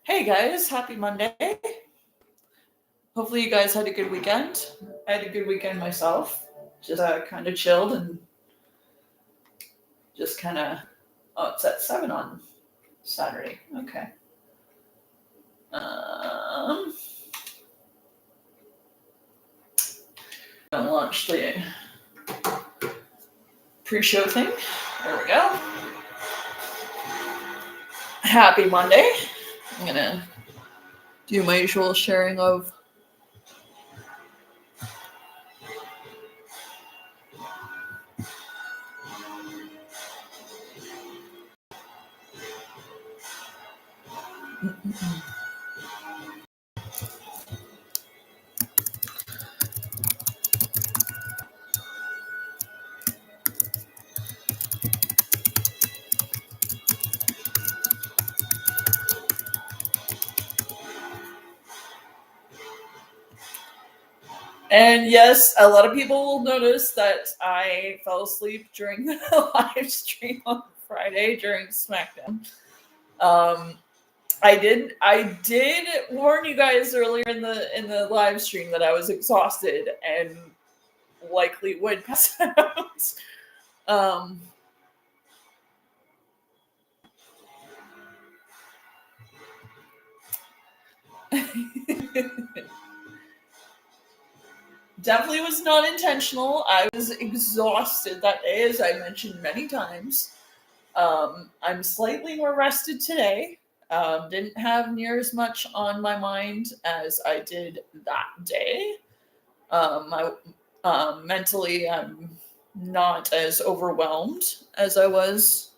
Hey guys, happy Monday. Hopefully you guys had a good weekend. I had a good weekend myself. Just kind of chilled and just kind of, oh, it's at 7 on Saturday. Okay. Gonna launch the pre-show thing. There we go. Happy Monday. I'm gonna do my usual sharing of And yes, a lot of people will notice that I fell asleep during the live stream on Friday during SmackDown. I did warn you guys earlier in the live stream that I was exhausted and likely would pass out. Definitely was not intentional. I was exhausted that day, as I mentioned many times. I'm slightly more rested today. Didn't have near as much on my mind as I did that day. Mentally, I'm not as overwhelmed as I was.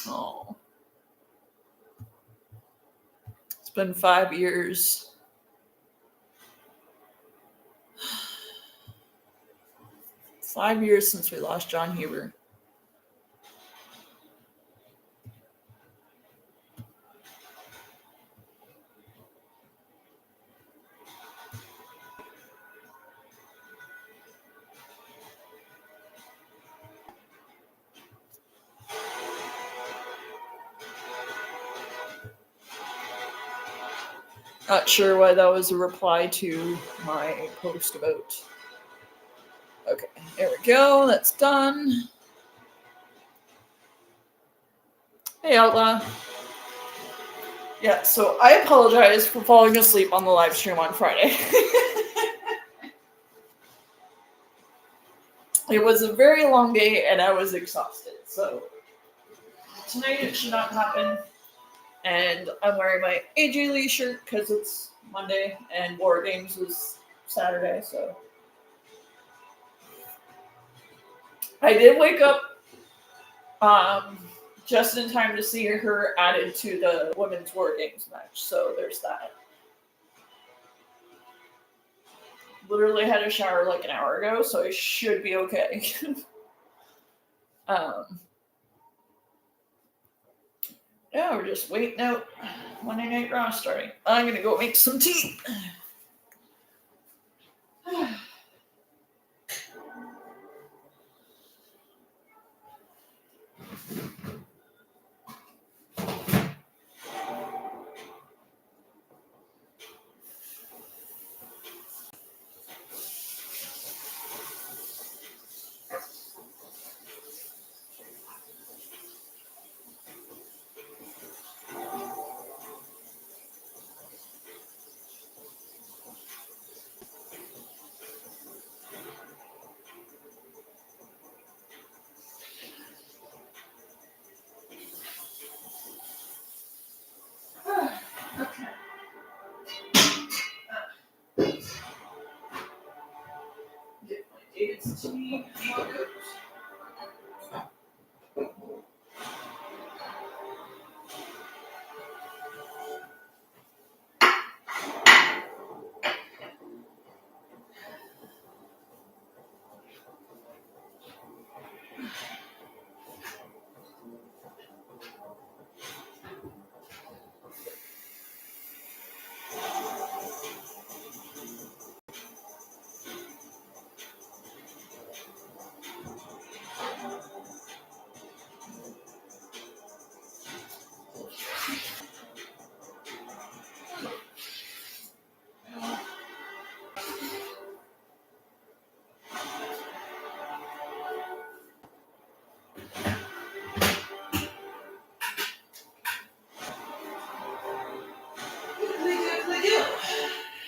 Oh, it's been 5 years. Five years since we lost John Huber. Not sure why that was a reply to my post about. Okay, there we go. That's done. Hey, Outlaw. Yeah, so I apologize for falling asleep on the live stream on Friday. It was a very long day and I was exhausted. So tonight it should not happen. And I'm wearing my AJ Lee shirt because it's Monday and Wargames was Saturday. So I did wake up just in time to see her added to the women's Wargames match. So there's that. Literally had a shower like an hour ago, so I should be okay. Yeah, we're just waiting out Monday Night Raw starting. I'm gonna go make some tea. tea.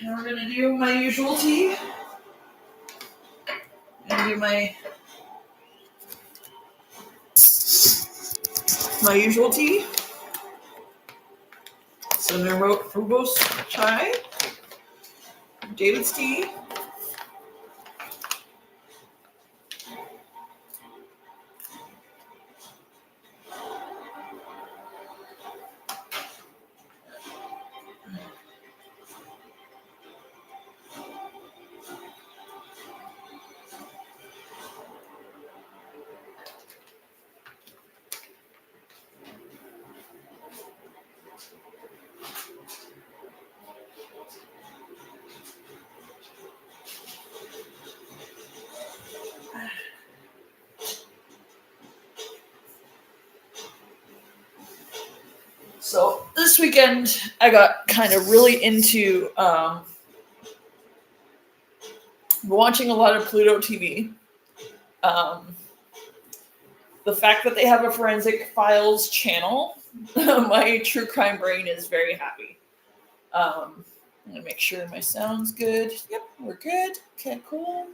Now we're gonna do my usual tea. I'm gonna do my usual tea. So I wrote Frugos chai, David's tea. So this weekend, I got kind of really into watching a lot of Pluto TV. The fact that they have a Forensic Files channel, my true crime brain is very happy. I'm going to make sure my sound's good. Yep, we're good. Okay, cool.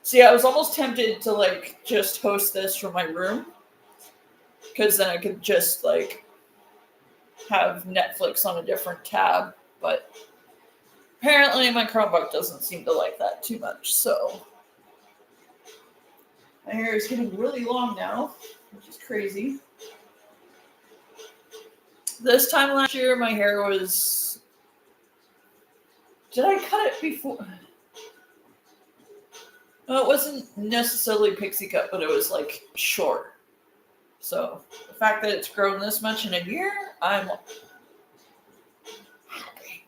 So yeah, I was almost tempted to just host this from my room, because then I could just have Netflix on a different tab, but apparently my Chromebook doesn't seem to like that too much, so my hair is getting really long now, which is crazy. This time last year, my hair was... Did I cut it before? Well, it wasn't necessarily pixie cut, but it was short. So the fact that it's grown this much in a year, I'm happy.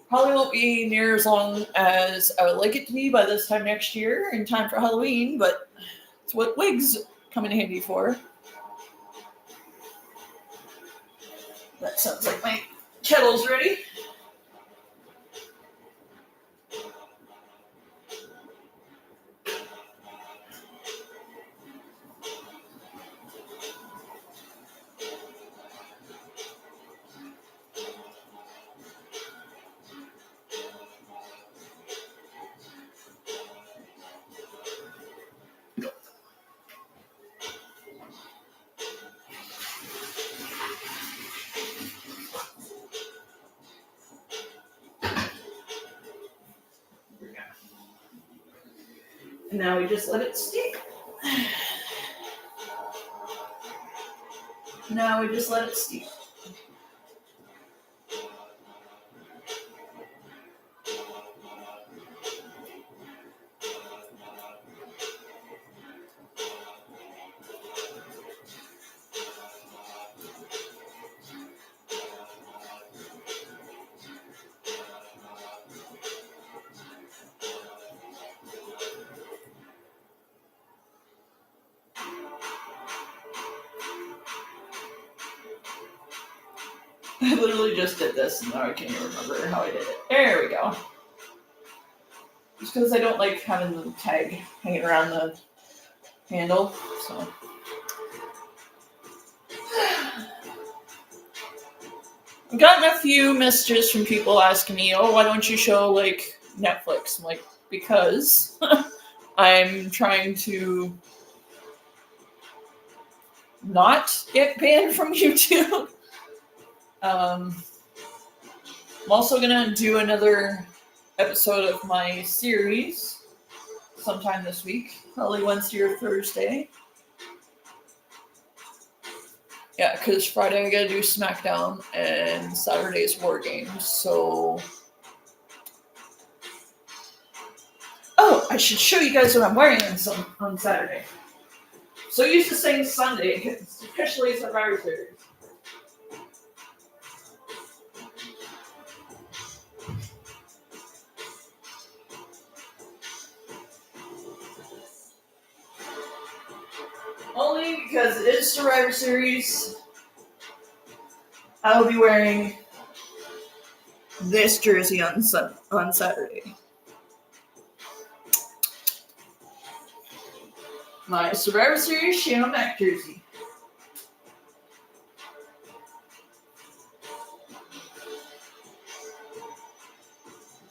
Probably won't be near as long as I would like it to be by this time next year in time for Halloween, but it's what wigs come in handy for. That sounds like my kettle's ready. And now we just let it steep. Now we just let it steep. I literally just did this, and now I can't even remember how I did it. There we go. Just because I don't like having the tag hanging around the handle, so. I've gotten a few messages from people asking me, oh, why don't you show, Netflix? I'm like, because I'm trying to not get banned from YouTube. I'm also gonna do another episode of my series sometime this week, probably Wednesday or Thursday. Yeah, because Friday I gotta do SmackDown and Saturday's Wargames, so... Oh, I should show you guys what I'm wearing on Saturday. So used to saying Sunday, it's officially Survivor Series. Only because it is Survivor Series, I will be wearing this jersey on Saturday. My Survivor Series Shane Mac jersey.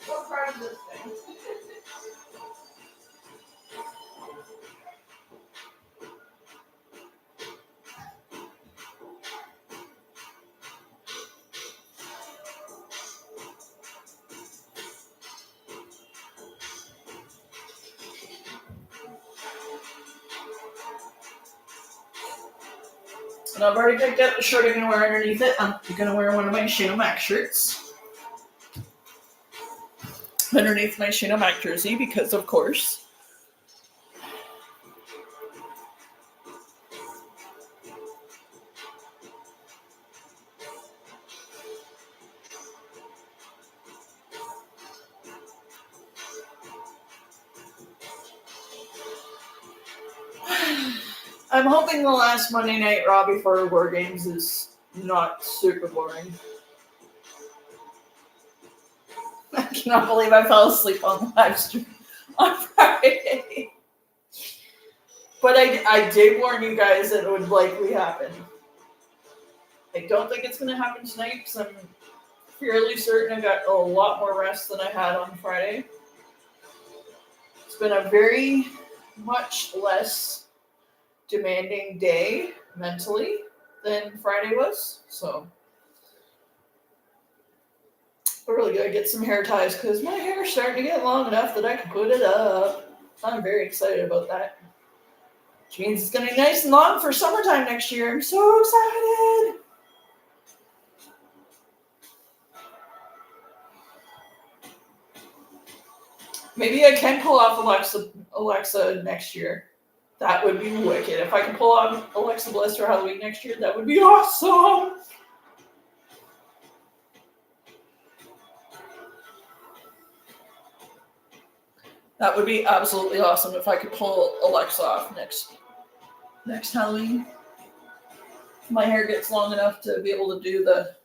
What part of this thing? And I've already picked out the shirt I'm going to wear underneath it. I'm going to wear one of my Shane O'Mac shirts underneath my Shane O'Mac jersey because, of course. I'm hoping the last Monday Night Raw before Wargames is not super boring. I cannot believe I fell asleep on the live stream on Friday. But I did warn you guys that it would likely happen. I don't think it's going to happen tonight because I'm fairly certain I got a lot more rest than I had on Friday. It's been a very much less demanding day mentally than Friday was, so I really gotta get some hair ties because my hair's starting to get long enough that I can put it up. I'm very excited about that. Which means it's gonna be nice and long for summertime next year. I'm so excited. Maybe I can pull off Alexa next year. That would be wicked. If I can pull off Alexa Bliss for Halloween next year, that would be awesome. That would be absolutely awesome if I could pull Alexa off next Halloween. My hair gets long enough to be able to do the...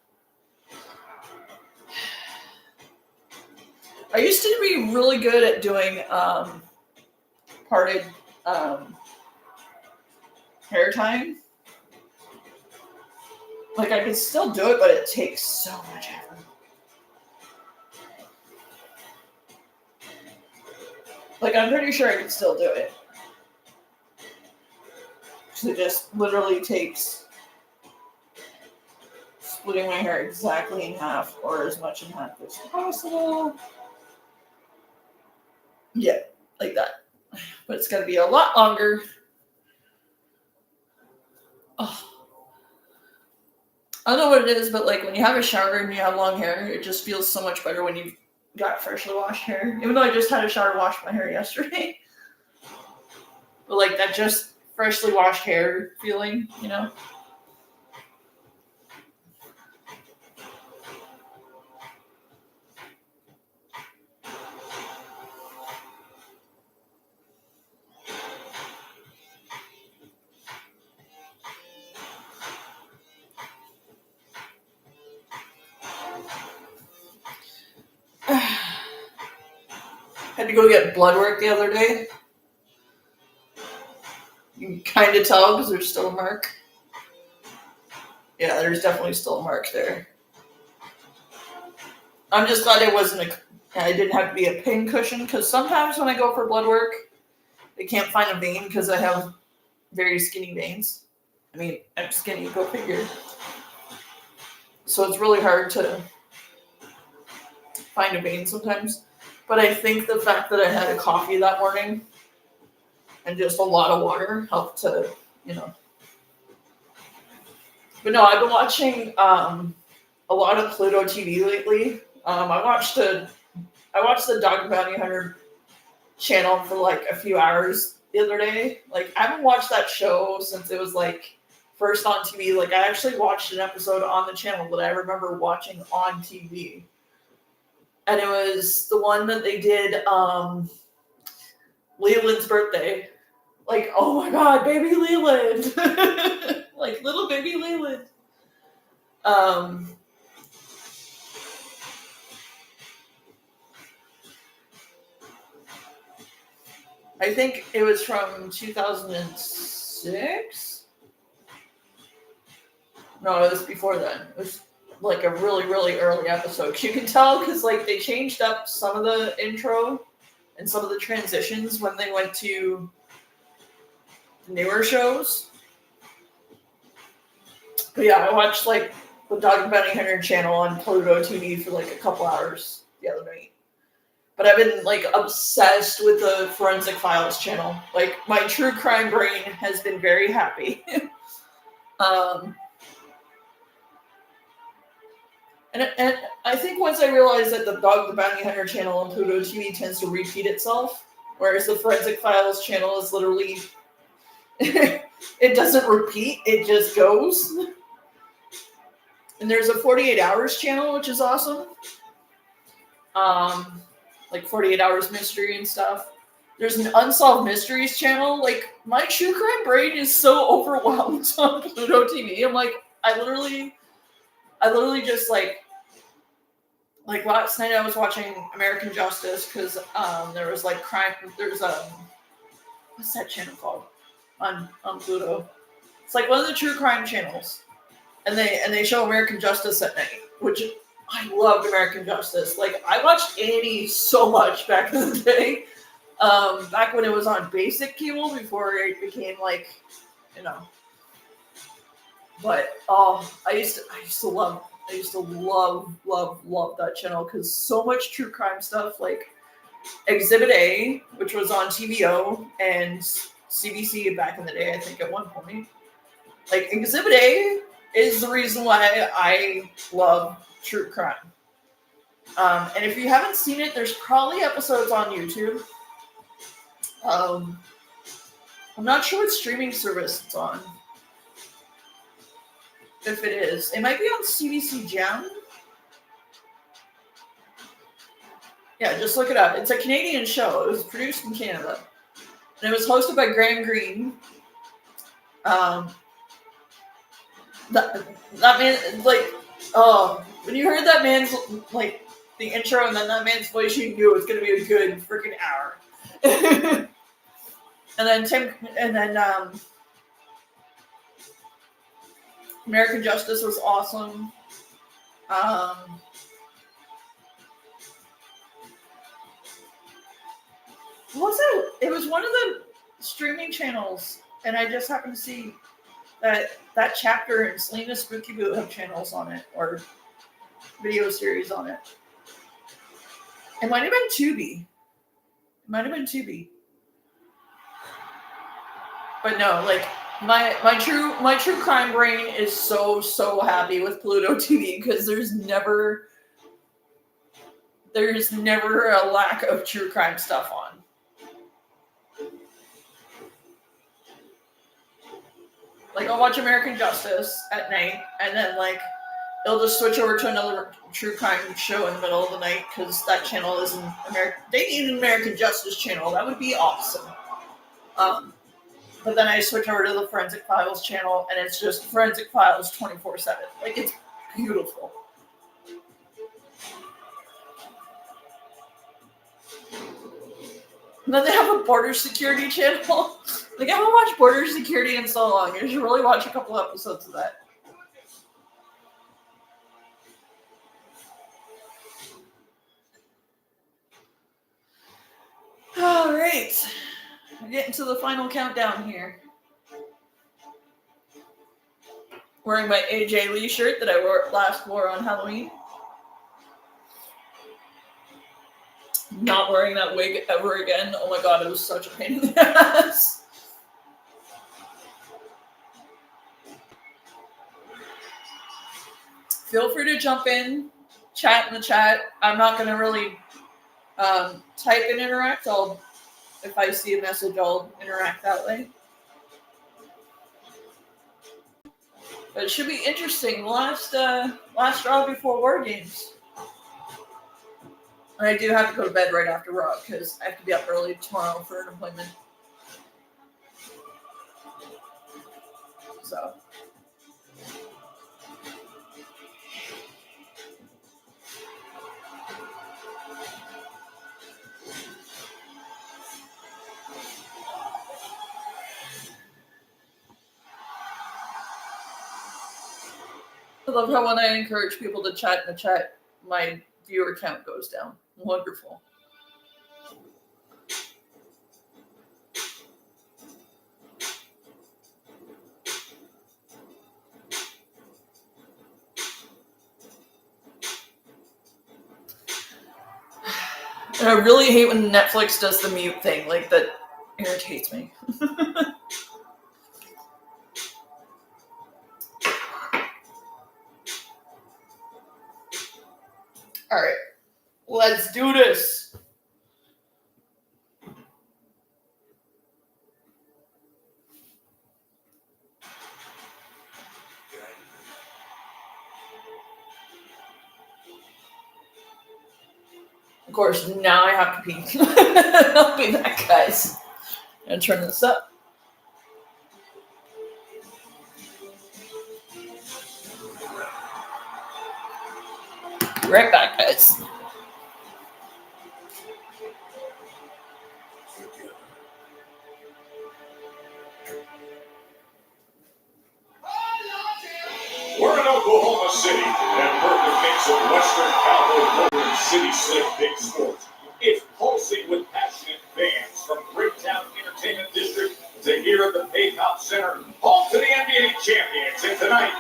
I used to be really good at doing parted hair tying. Like, I could still do it, but it takes so much effort. Like, I'm pretty sure I could still do it. So it just literally takes splitting my hair exactly in half, or as much in half as possible. Yeah, like that. But it's got to be a lot longer. Oh. I don't know what it is, but like when you have a shower and you have long hair, it just feels so much better when you've got freshly washed hair. Even though I just had a shower wash my hair yesterday. But like that just freshly washed hair feeling, you know? Had to go get blood work the other day. You can kind of tell because there's still a mark. Yeah, there's definitely still a mark there. I'm just glad I didn't have to be a pin cushion because sometimes when I go for blood work, they can't find a vein because I have very skinny veins. I mean, I'm skinny, go figure. So it's really hard to find a vein sometimes. But I think the fact that I had a coffee that morning and just a lot of water helped to, you know. But no, I've been watching a lot of Pluto TV lately. I watched the Dog and Bounty Hunter channel for like a few hours the other day. Like, I haven't watched that show since it was like first on TV. Like, I actually watched an episode on the channel that I remember watching on TV. And it was the one that they did Leland's birthday. Like, oh my god, baby Leland. Like, little baby Leland. I think it was from 2006. No, it was before then. It was like a really, really early episode. You can tell because like they changed up some of the intro and some of the transitions when they went to the newer shows. But yeah, I watched like the Dog and Bounty Hunter channel on Pluto TV for like a couple hours the other night. But I've been like obsessed with the Forensic Files channel. Like, my true crime brain has been very happy. And I think once I realized that the Dog the Bounty Hunter channel on Pluto TV tends to repeat itself, whereas the Forensic Files channel is literally it doesn't repeat, it just goes. And there's a 48 Hours channel, which is awesome. Like 48 Hours Mystery and stuff. There's an Unsolved Mysteries channel. Like, my true crime brain is so overwhelmed on Pluto TV. I'm like, I literally just like last night I was watching American Justice because there was like crime. There's what's that channel called on Pluto? It's like one of the true crime channels, and they show American Justice at night, which I loved American Justice. Like, I watched Annie so much back in the day. Back when it was on basic cable before it became like, you know. But I used to love that channel because so much true crime stuff, like Exhibit A, which was on TVO and CBC back in the day, I think at one point. Like, Exhibit A is the reason why I love true crime. And if you haven't seen it, there's probably episodes on YouTube. I'm not sure what streaming service it's on. If it is, it might be on CBC Gem. Yeah, just look it up. It's a Canadian show. It was produced in Canada. And it was hosted by Graham Greene. That man, like, when you heard that man's, like, the intro and then that man's voice, you knew it was going to be a good freaking hour. and then American Justice was awesome. What was it? It was one of the streaming channels, and I just happened to see that chapter in Selena Spooky Boo have channels on it, or video series on it. It might have been Tubi. But no, like, my true crime brain is so happy with Pluto TV because there's never a lack of true crime stuff on. Like, I'll watch American Justice at night, and then, like, it'll just switch over to another true crime show in the middle of the night because that channel is an American. They need an American Justice channel. That would be awesome. But then I switch over to the Forensic Files channel, and it's just Forensic Files 24/7. Like, it's beautiful. And then they have a border security channel. Like, I haven't watched Border Security in so long. You should really watch a couple episodes of that. All right. We're getting to the final countdown here. Wearing my AJ Lee shirt that I last wore on Halloween. not wearing that wig ever again. Oh my god, it was such a pain in the ass. Feel free to jump in, chat in the chat. I'm not going to really type and interact. If I see a message, I'll interact that way. But it should be interesting. Last draw before Wargames. And I do have to go to bed right after Raw because I have to be up early tomorrow for an appointment. So. I love how when I encourage people to chat in the chat, my viewer count goes down. Wonderful. And I really hate when Netflix does the mute thing. Like, that irritates me. All right. Let's do this. Of course, now I have to pee. I'll be back, guys. I'm going to turn this up. Right back, guys. We're in Oklahoma City, that perfect mix of Western cowboy culture and city slick big sports. It's pulsing with passionate fans from Bricktown Entertainment District to here at the Paycop Center, home to the NBA champions. And tonight,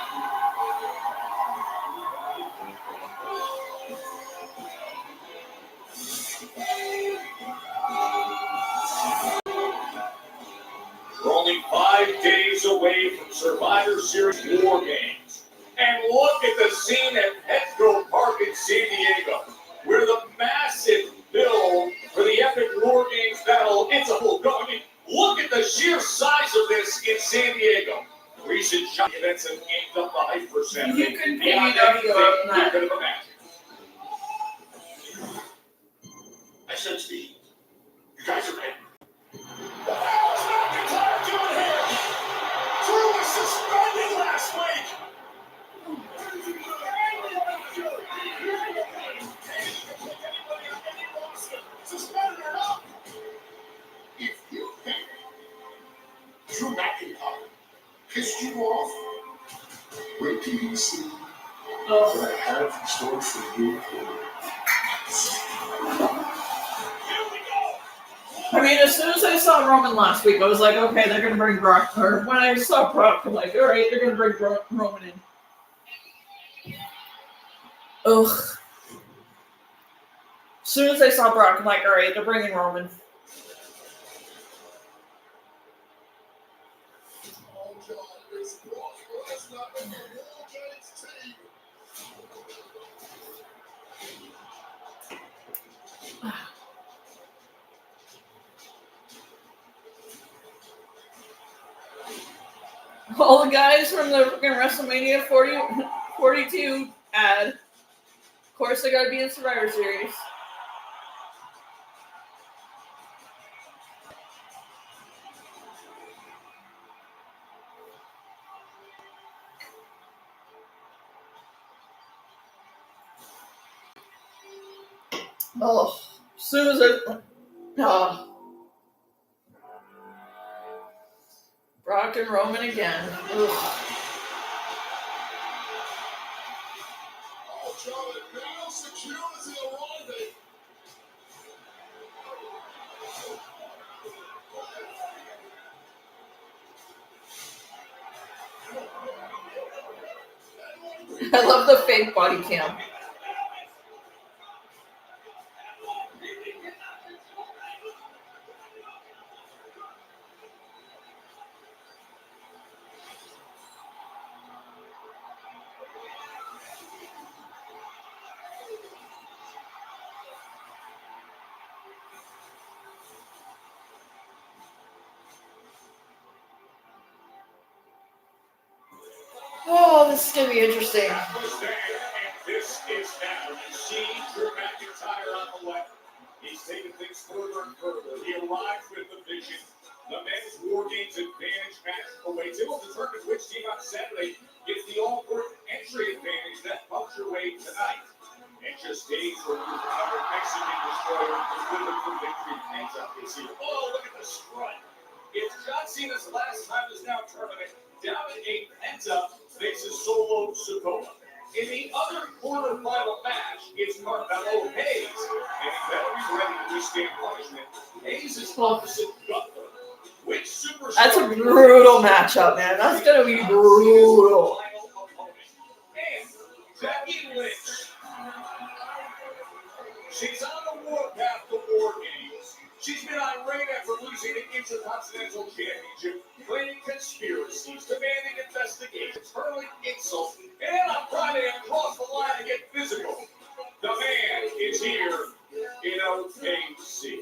we're only 5 days away from Survivor Series Wargames. And look at the scene at Petco Park in San Diego, where the massive build for the epic Wargames battle, it's a full go. I mean, look at the sheer size of this in San Diego. Recent giant events have amped up the hype for Saturday. You can pay beyond me anything on you that. could have imagined. I said, Steve, you guys are ready. The Bengals not retired doing here. Drew was suspended last week. Suspended or not? If you think Drew McIntyre pissed you off, wait till you see what I have in store for you. I mean, as soon as I saw Roman last week, I was like, okay, they're going to bring Brock. Or when I saw Brock, I'm like, all right, they're going to bring Roman in. Ugh. As soon as I saw Brock, I'm like, all right, they're bringing Roman. All the guys from the freaking WrestleMania 42 ad. Of course, they got to be in Survivor Series. Oh, as soon as Brock and Roman again. Ugh. I love the fake body cam. Oh, this is going to be interesting. That was there, and this is now. You see Drew McIntyre on the left. He's taking things further and further. He arrives with the vision. The men's Wargames advantage match awaits. It will determine which team on Saturday gets the all-important entry advantage that comes your way tonight. And just days from another Mexican destroyer delivered for victory. Hands up this here. Oh, look at the strut. It's John Cena's last time this now tournament. Down at 8, heads up, faces Solo Sikoa. In the other quarterfinal match, it's Carmelo Hayes. And he better be ready to withstand punishment. Hayes is opposite Gunther. Which superstar? That's a brutal matchup, man. That's going to be brutal. And Becky Lynch. She's on the warpath to Wargames. She's been irate after losing the Intercontinental Championship, claiming conspiracies, demanding investigations, hurling insults, and on Friday across the line to get physical. The man is here in OKC.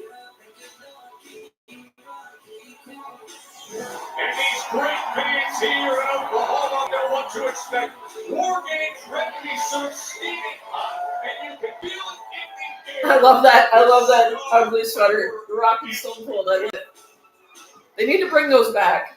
And these great fans here in Oklahoma know what to expect. Wargames ready to be so steaming hot, and you can feel it in the air. I love that ugly sweater. Rocky Stone Cold. I love it. They need to bring those back.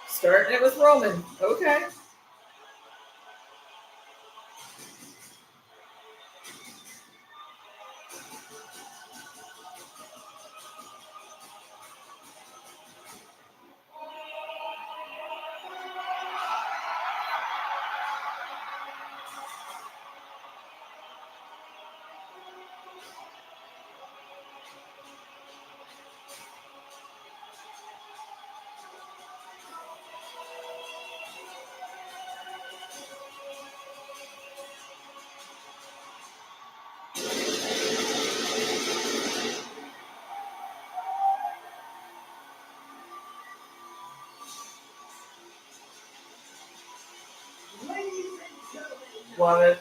Starting it with Roman. Okay. Love it.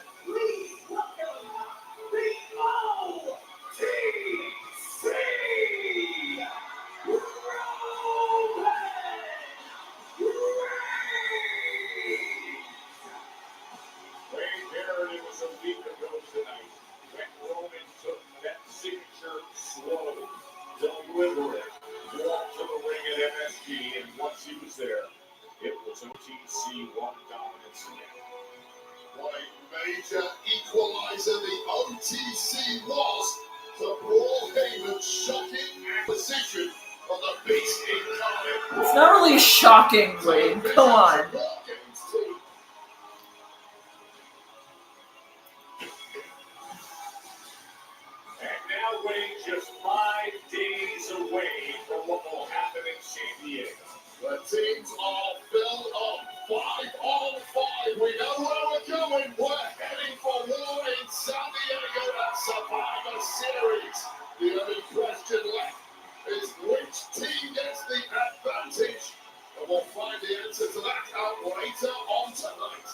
What a major equalizer the OTC was. The Paul Heyman shocking acquisition of the beast incarnate. It's not really shocking, Wade. Come on. And now Wade just 5 days away from what will happen in San Diego. The teams are filled up 5-on-5. We know where we're going. We're heading for war in San Diego at Survivor Series. The only question left is which team gets the advantage. And we'll find the answer to that out later on tonight.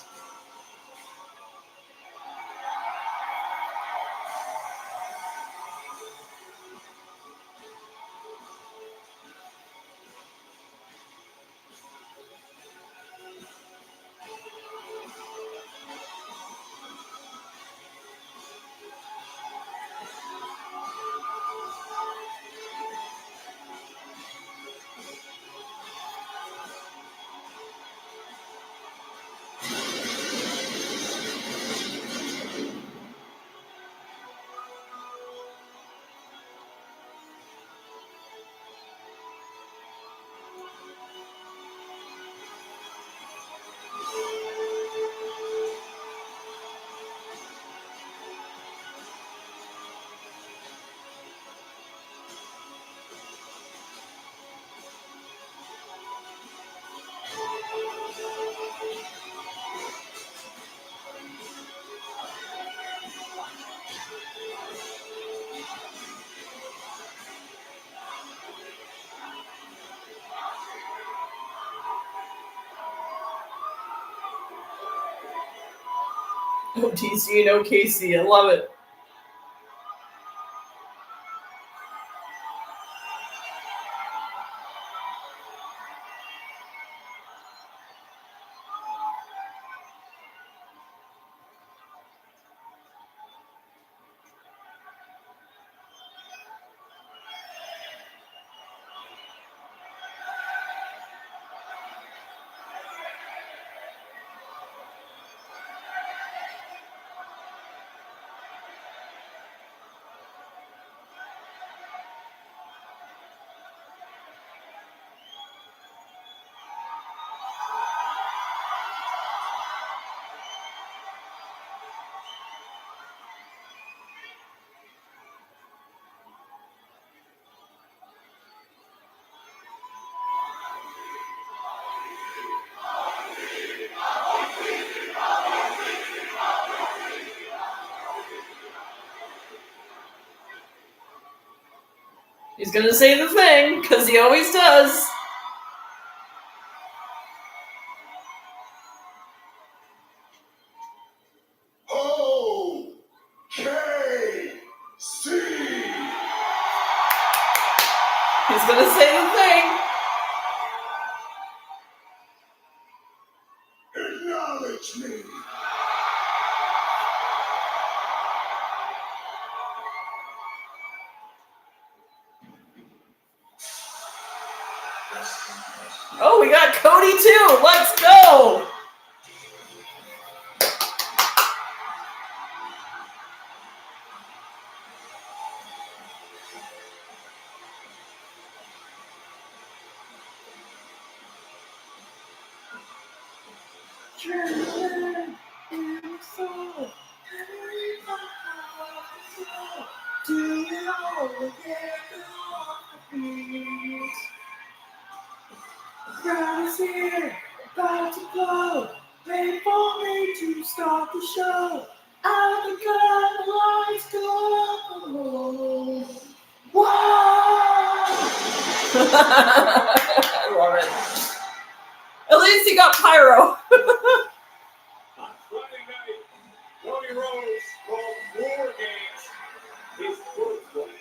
OTC and OKC, I love it. He's gonna say the thing, because he always does. OKC! He's gonna say the thing. Acknowledge me! Oh, we got Cody too. Let's go. Crowd is here, about to blow. Wait for me to start the show. Out the gun, lights go. Wow! I love it. At least he got pyro. On Friday night, Cody Rhodes called Wargames his birthright.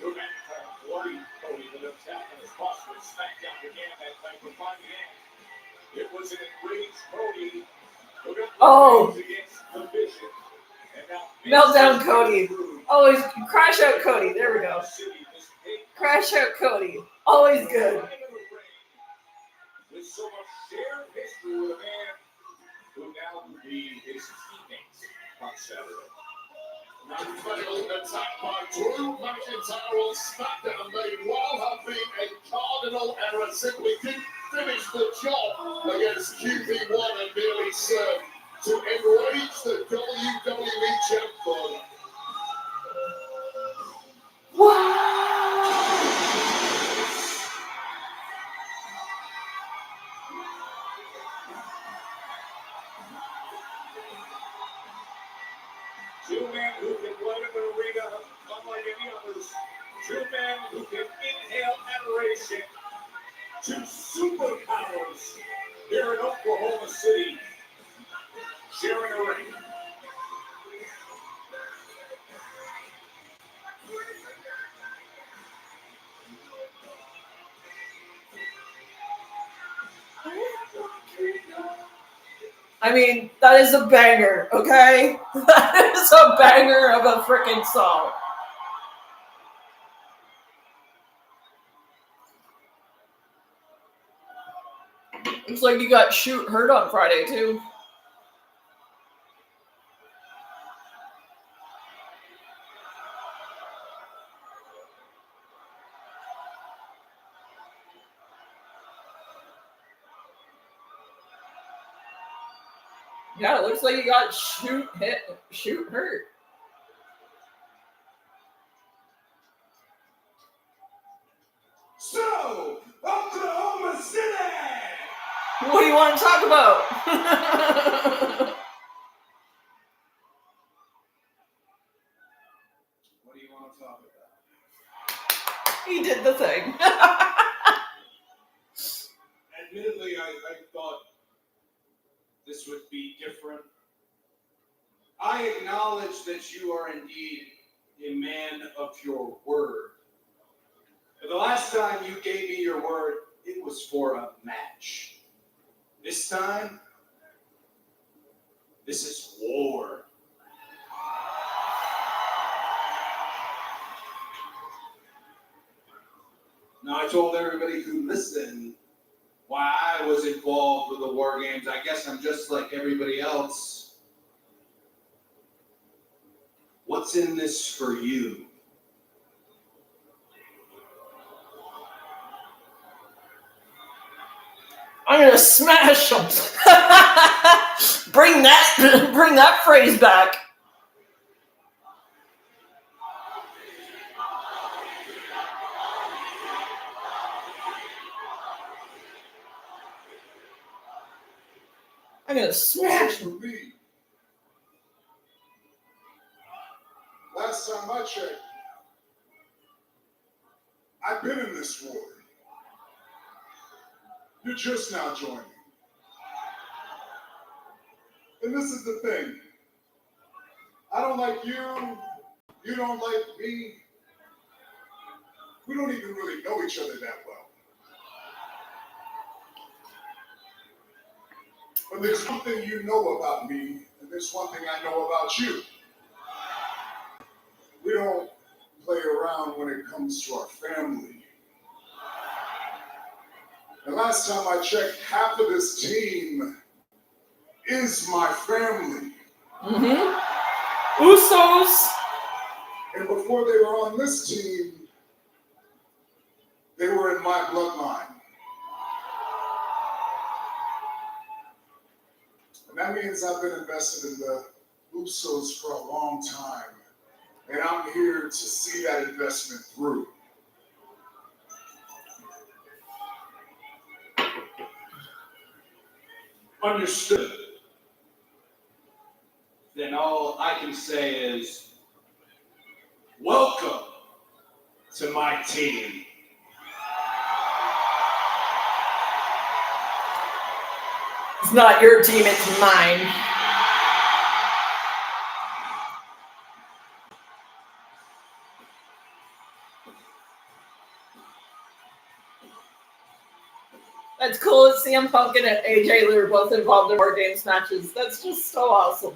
New McIntyre bloody Cody with a tap on his posture and SmackDown began that night with by the end. It was an enraged Cody who got the against the Vision. And now Meltdown Cody. Always crash out Cody. There we go. Crash out Cody. Always good. With so much shared history with a man who now will be his teammates on Saturday. Now failed attack by Drew McIntyre on SmackDown may well have been a cardinal error. Simply didn't finish the job against QV1 and nearly served to enrage the WWE champion. Wow! Two men who can light up an arena unlike any others. Two men who can inhale adoration. Two superpowers here in Oklahoma City, sharing a ring. I mean, that is a banger, okay? That is a banger of a freaking song. Looks like you got shoot hurt on Friday, too. Yeah, it looks like you got shoot hurt. So, Oklahoma City! What do you want to talk about? What do you want to talk about? He did the thing. Admittedly, I thought this would be different. I acknowledge that you are indeed a man of your word. But the last time you gave me your word, it was for a match. This time, this is war. Now, I told everybody who listened why I was involved with the War Games. I guess I'm just like everybody else. What's in this for you? I'm gonna smash them. Bring that phrase back. I'm gonna smash them. Last time I checked, I've been in this war. You're just now joining. And this is the thing. I don't like you. You don't like me. We don't even really know each other that well. But there's one thing you know about me, and there's one thing I know about you. We don't play around when it comes to our family. And last time I checked, half of this team is my family. Mm-hmm. Usos. And before they were on this team, they were in my bloodline. And that means I've been invested in the Usos for a long time. And I'm here to see that investment through. Understood. Then all I can say is, welcome to my team. It's not your team, it's mine. That's cool that CM Punk and AJ Lee are both involved in War Games matches. That's just so awesome.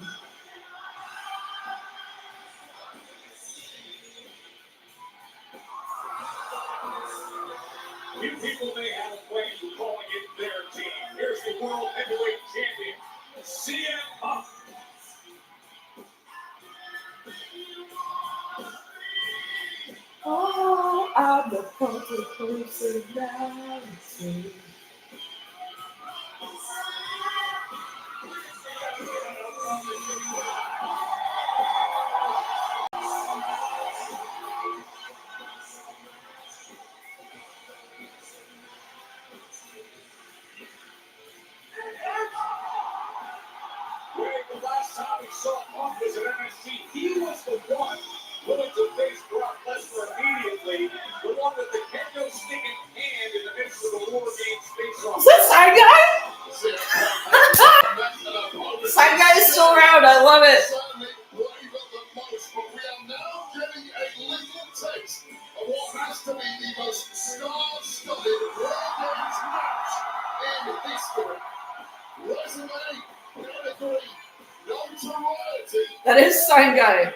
You people may have a way for calling it their team. Here's the World Heavyweight Champion, CM Punk. Oh, I'm the perfect personality. The last time we saw Punk was at NXT, he was the one willing to face Brock Lesnar immediately, the one with the kendo stick in hand in the midst of the War Games face-off. Is that Side Guy? Side Guy is still around. I love it. Of what has to be the most star-studded War Games match in history. Resume, pedigree, notoriety. That is Sign Guy.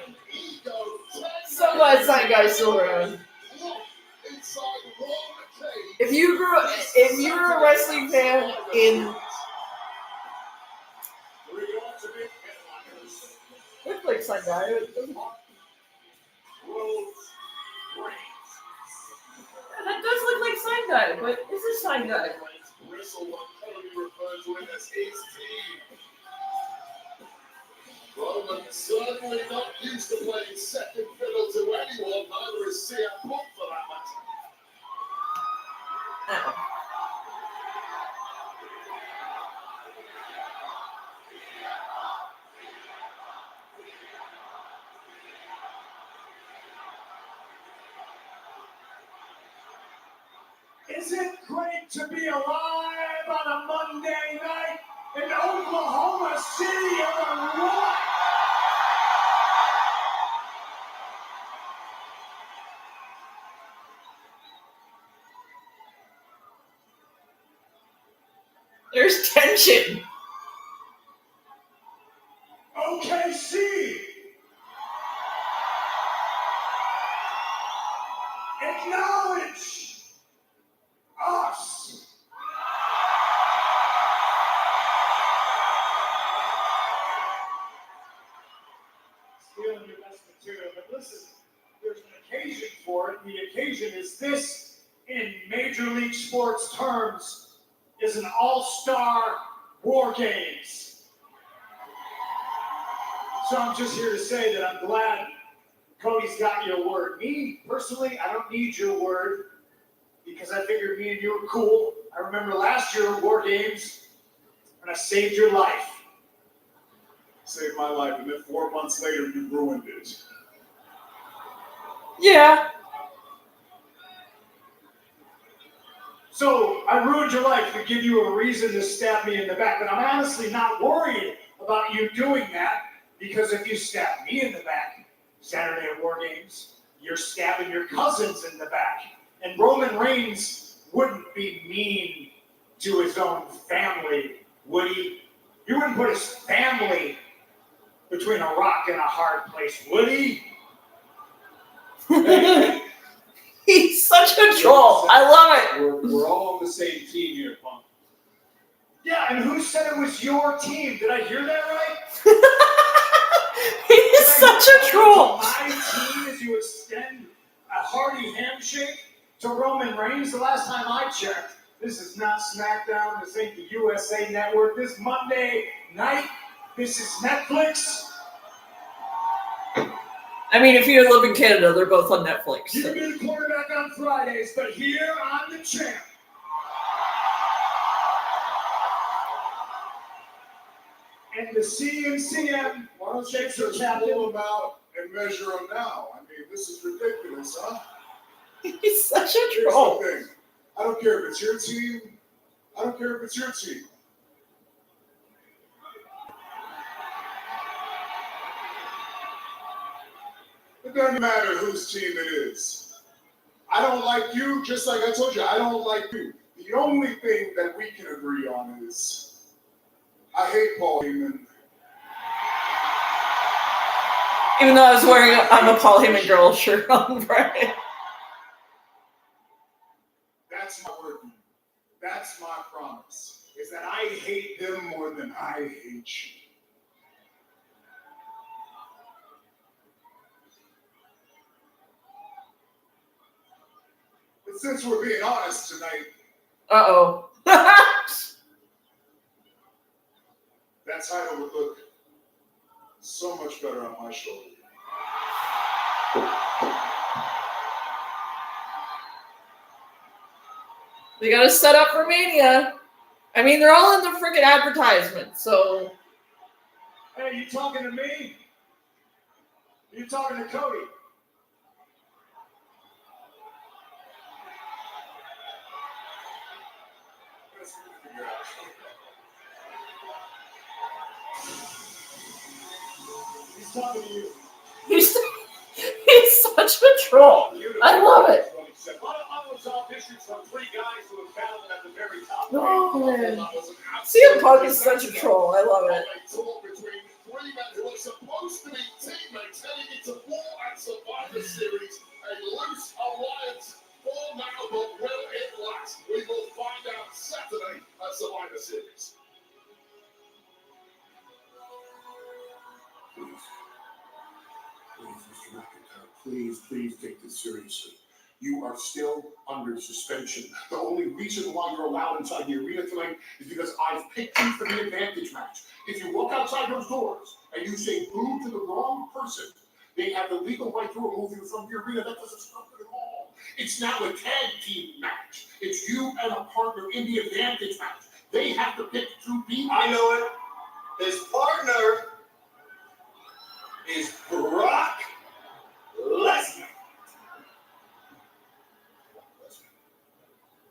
So glad Sign Guy's still around. If you were a wrestling fan in looked like Sign Guy. That does look like Sign Guy, but is this Sign Guy? Wrestle one commonly referred to him as his team. Roman certainly not used to playing second fiddle to anyone, neither is CM Punk for that matter. Is it great to be alive on a Monday night in Oklahoma City, Illinois? There's tension. OKC. Acknowledge us. Stealing your best material, but listen, there's an occasion for it. The occasion is this, in Major League Sports terms, is an all-star Wargames. So I'm just here to say that I'm glad Cody's got your word. Me, personally, I don't need your word because I figured me and you were cool. I remember last year at Wargames when I saved your life. Saved my life, and then 4 months later, you ruined it. Yeah. So I ruined your life to give you a reason to stab me in the back, but I'm honestly not worried about you doing that because if you stab me in the back Saturday at Wargames, you're stabbing your cousins in the back. And Roman Reigns wouldn't be mean to his own family, would he? He wouldn't put his family between a rock and a hard place, would he? He's such a troll. I love it. We're all on the same team here, Punk. Yeah, and who said it was your team? Did I hear that right? He's such a troll. My team as you extend a hearty handshake to Roman Reigns. The last time I checked, this is not SmackDown. This ain't the USA Network. This Monday night, this is Netflix. I mean, if you live in Canada, they're both on Netflix. You So. can be the quarterback on Fridays, but here I'm the champ. And the CNCM, Why don't you Shakes your just captain. pull them out and measure them now? I mean, this is ridiculous, huh? He's such a Here's troll. the thing. I don't care if it's your team. I don't care if it's your team. It doesn't matter whose team it is. I don't like you, just like I told you, I don't like you. The only thing that we can agree on is I hate Paul Heyman. Even though I was wearing I'm a Paul Heyman girl shirt on Friday. That's my word. That's my promise. Is that I hate them more than I hate you. But since we're being honest tonight, Uh-oh. that title would look so much better on my shoulder. They got to set up for Mania. I mean, they're all in the freaking advertisement, so. Hey, you talking to me? You talking to Cody? He's talking to you. He's such a troll. I love it. Unresolved issues from three guys who have battled at the very top. Oh, CM Punk is such a troll. I love it. Between three men who are supposed to be teammates heading into war at Survivor Series. A loose alliance for now, but will it last? We will find out Saturday at Survivor Series. Please, Mr. McIntyre, please take this seriously. You are still under suspension. The only reason why you're allowed inside the arena tonight is because I've picked you for the advantage match. If you walk outside those doors and you say boo to the wrong person, they have the legal right to remove you from the arena. That doesn't stop it at all. It's now a tag team match. It's you and a partner in the advantage match. They have to pick two people. I know it. His partner is Brock Lesnar.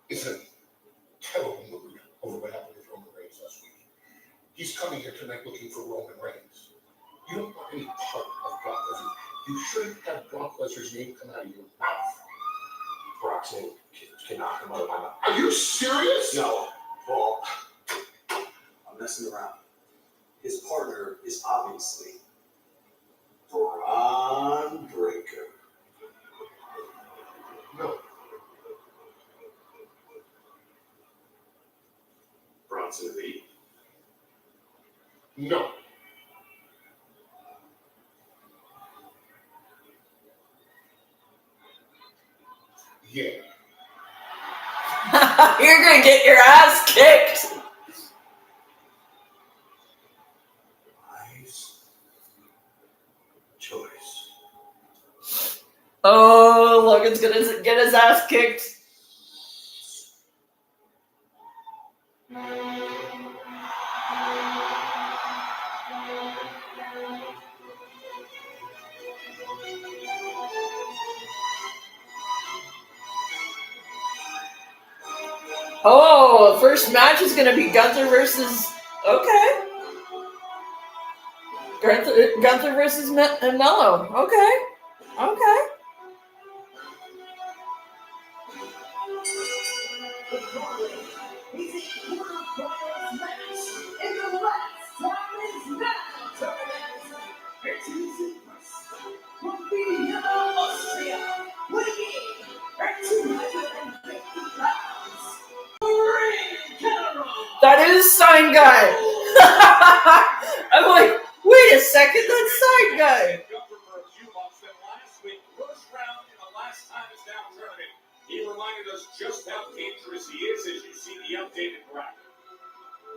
It's a terrible mood over what happened with Roman Reigns last week. He's coming here tonight looking for Roman Reigns. You don't want any part of Brock Lesnar. You shouldn't have Brock Lesnar's name come out of your mouth. Brock's name cannot come out of my mouth. Are you serious? No, Paul. responsibility. No. Yeah. You're gonna get your ass kicked. Wise choice. Oh, Logan's gonna get his ass kicked. Oh, first match is gonna be Gunther versus. Okay. Gunther versus Mello. Okay. Okay. That is Sign Guy. I'm like, wait a second, that's Sign Guy. For a few months, then last week, first round in the last time it's down tournament, he reminded us just how dangerous he is as you see the updated bracket.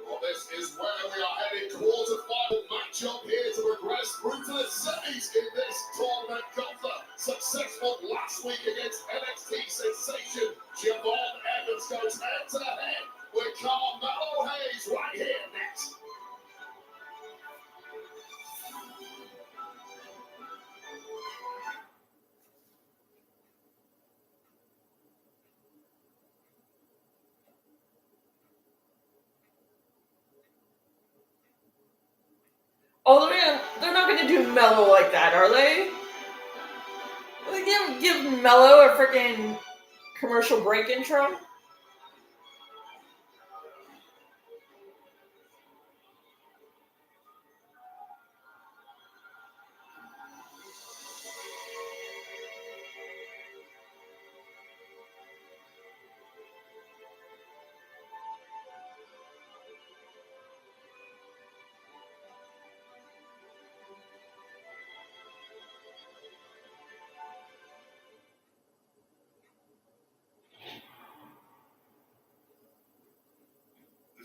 Well, this is where we are heading quarter-final matchup here to progress through to the semis in this tournament. Gunther successful last week against NXT sensation Javon Evans goes head-to-head with Carmelo Hayes right here next. Oh, they're not gonna do Mello like that, are they? They give Mello a freaking commercial break intro.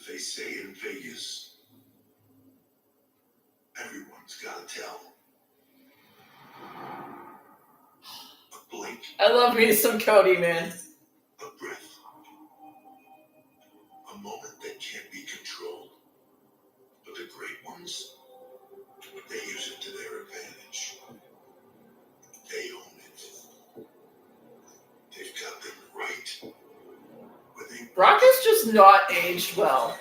They say in Vegas, everyone's got to tell. A blink, I love me some Cody, man. a breath, a moment that can't be controlled. But the great ones, they use it to their advantage. They own it. They've got them right where they. Brock is just not aged well.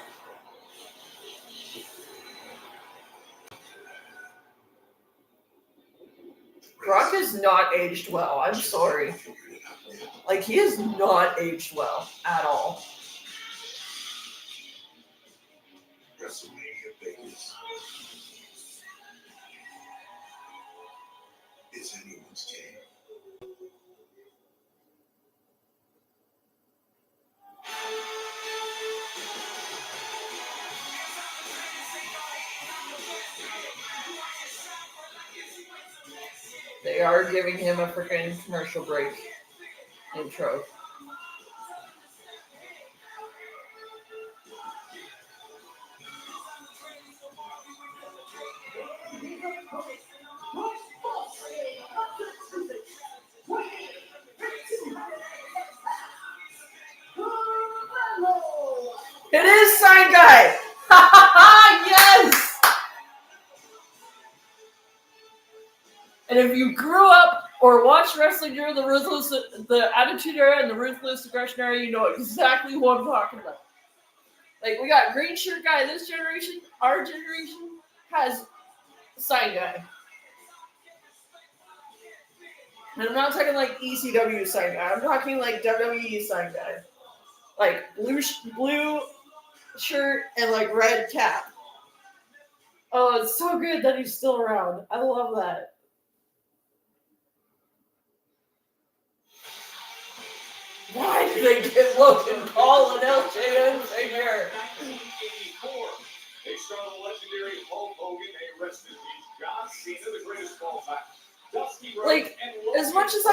Brock is not aged well. I'm sorry. Like, he is not aged well at all. WrestleMania Vegas is anyone's game. They are giving him a freaking commercial break intro. It is Sign Guy! Yes! And if you grew up or watched wrestling during the Attitude Era and the Ruthless Aggression Era, you know exactly what I'm talking about. Like, we got Green Shirt Guy this generation. Our generation has Sign Guy. And I'm not talking like ECW Sign Guy. I'm talking like WWE Sign Guy. Like blue shirt and like red cap. Oh, it's so good that he's still around. I love that. Why did they get Logan Paul and LJN here? much as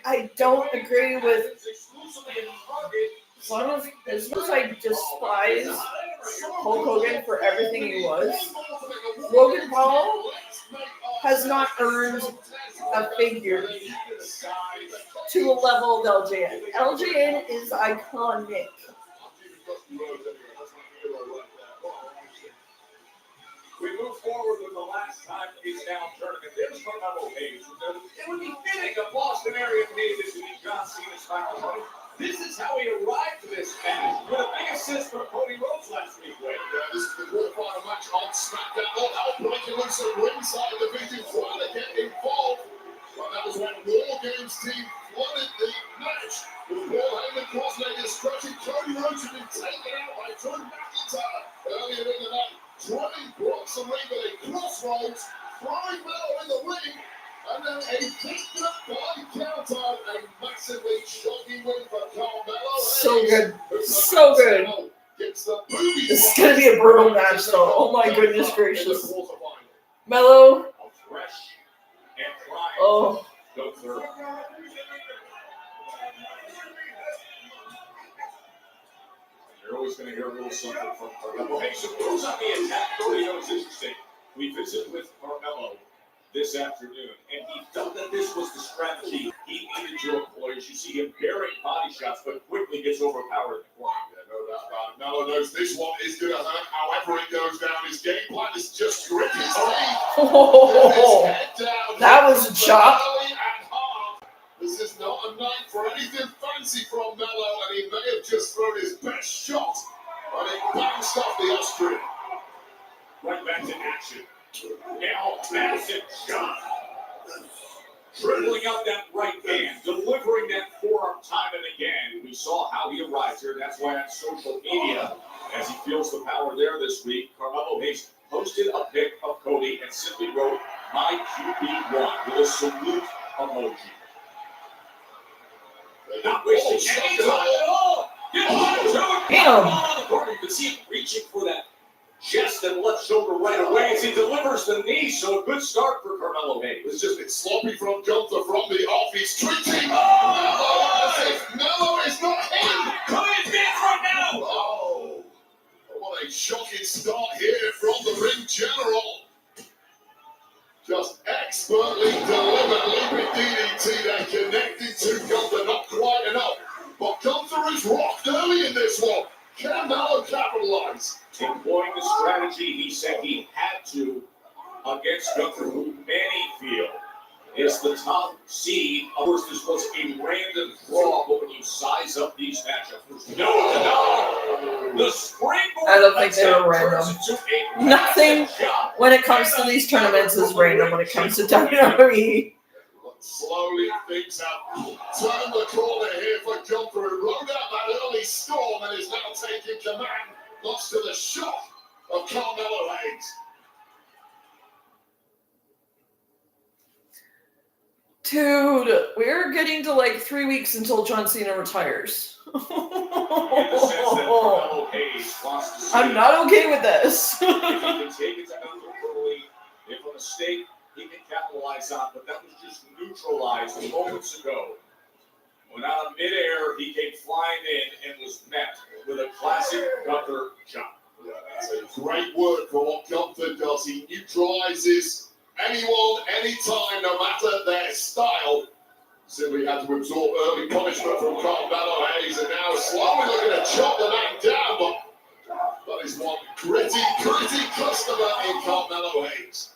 I don't agree with, as much as I despise Hulk Hogan for everything he was, Logan Paul has not earned a figure to a level of LJN. LJN is iconic. We move forward with the last time it's down tournament. There's Carmelo Hayes. It would be fitting a Boston area made this to be John Cena's final fight. This is how he arrived to this match with a big assist from Cody Rhodes last week. Yeah, this is the quarterfinal match on SmackDown. All hell breaking loose at ringside. The Division trying to get involved. But that was when Wargames team flooded the match with Paul Heyman crosslegged stretching. Cody Rhodes had been taken out by Drew McIntyre earlier in the night. Trying Bronson Reed with a crossroads, throwing Melo in the ring, and then a picked-up body counter, a massively shocking win for Carmelo. So good. So good. This is going to be a brutal match, though. Oh, my goodness gracious. Melo. Oh. You're always going to hear a little something from Carmelo. Hey, so who's on the attack? You know, it's interesting. We visit with Carmelo this afternoon, and he felt that this was the strategy he needed to employ. As you see him bearing body shots, but quickly gets overpowered in the corner. Yeah, no doubt about it. Melo knows this one is going to hurt. However it goes down, his game plan is just grit his teeth. That was a chop. This is not a night for anything fancy from Melo, and he may have just thrown his best shot, and it bounced off the Austrian. Right back to action. Now, massive shot. Dribbling out that right hand, delivering that forearm time and again. We saw how he arrived here. That's why on social media, as he feels the power there this week, Carmelo Hayes posted a pic of Cody and simply wrote, "My QB1" with a salute emoji. Not wasting any time at all. Get on to it. On the corner. You can see him reaching for that chest and left shoulder right away as he delivers the knee. So a good start for Carmelo Hayes. It's just been sloppy from Gunther from the off. He's treating Melo as if Melo is not him. Come in his hands right now. Oh, what a shocking start here from the ring general. Just expertly delivered leaping DDT then connected to Gunther, not quite enough. But Gunther is rocked early in this one. Can Melo capitalize? Employing the strategy he said he had to against Gunther, who many feel is the top seed. Of course, this was a random draw, but when you size up these matchups, there's no. The springboard. I don't think they were random. Nothing when it comes to these tournaments is random when it comes to WWE. Slowly things have turned the corner here for Gunther, who rode out that early storm and is now taking command, much to the shock of Carmelo Hayes. Dude, we're getting to like 3 weeks until John Cena retires. I'm not okay with this. If he can take it to Gunther early, if a mistake he can capitalize on, but that was just neutralized moments ago. When out of midair, he came flying in and was met with a classic Gunther jump. Yeah, that's a great word for what Gunther does. He neutralizes anyone, anytime, no matter their style. Simply had to absorb early punishment from Carmelo Hayes, and now slowly looking to chop the man down, but that is one gritty customer in Carmelo Hayes.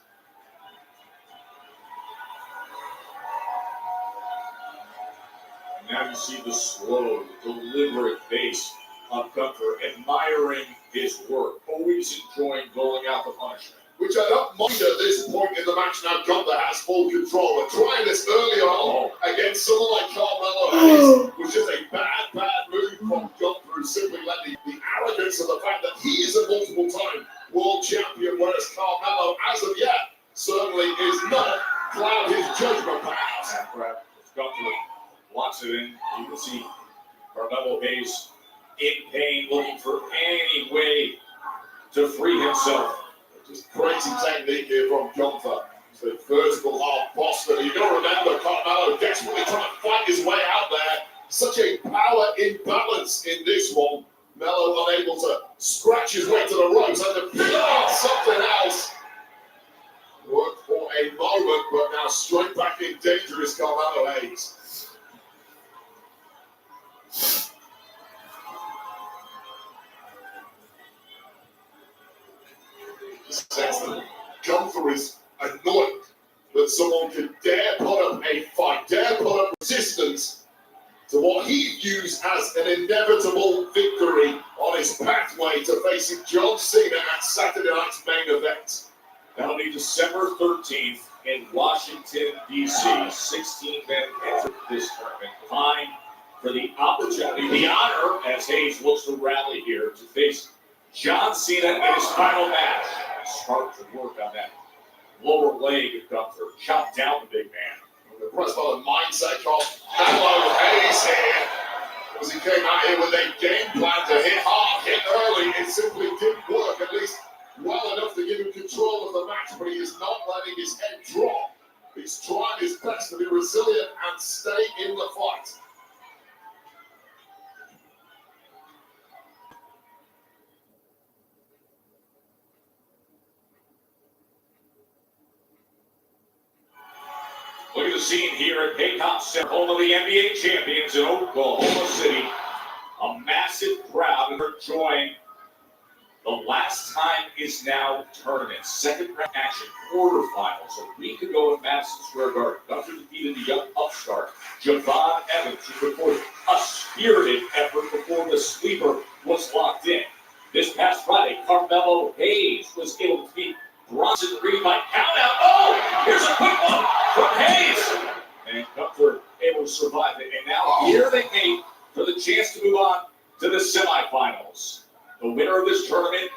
Now you see the slow, deliberate pace of Gunther, admiring his work, always enjoying doling out the punishment. Which I don't mind at this point in the match now. Gunther has full control. We're trying this earlier on against someone like Carmelo Hayes, which is a bad move from Gunther, who simply let the arrogance of the fact that he is a multiple-time world champion, whereas Carmelo, as of yet, certainly is not, cloud his judgment perhaps. Gunther wants it in. You can see Carmelo Hayes in pain, looking for any way to free himself. Just crazy technique here from Gunther. The vertical half Boston. You got to remember, Carmelo desperately trying to fight his way out there. Such a power imbalance in this one. Melo unable to scratch his way to the ropes and to figure out something else. Worked for a moment, but now straight back in danger is Carmelo Hayes. Sexton, Gunther is annoyed that someone could dare put up a fight, dare put up resistance to what he views as an inevitable victory on his pathway to facing John Cena at Saturday night's main event. That'll be December 13th in Washington, D.C. 16 men entered this tournament. Time for the opportunity, the honor, as Hayes looks to rally here, to face John Cena in his final match. Start to work on that lower leg of Gunther. Chop down the big man. Impressed by the mindset of Melo Hayes here. As he came out here with a game plan to hit hard, hit early, it simply didn't work, at least well enough to give him control of the match, but he is not letting his head drop. He's trying his best to be resilient and stay in the fight. Look at the scene here at Paycom Center, home of the NBA champions in Oklahoma City. A massive crowd are enjoying the last time is now tournament. Second round action, quarterfinals. A week ago at Madison Square Garden, Gunther defeated the young upstart, Javon Evans, who put forth a spirited effort before the sweeper was locked in. This past Friday, Carmelo Hayes was able to defeat Bronson Reed by countout. Oh, here's a quick one from Hayes. And Gunther able to survive it. And now here they came for the chance to move on to the semifinals. The winner of this tournament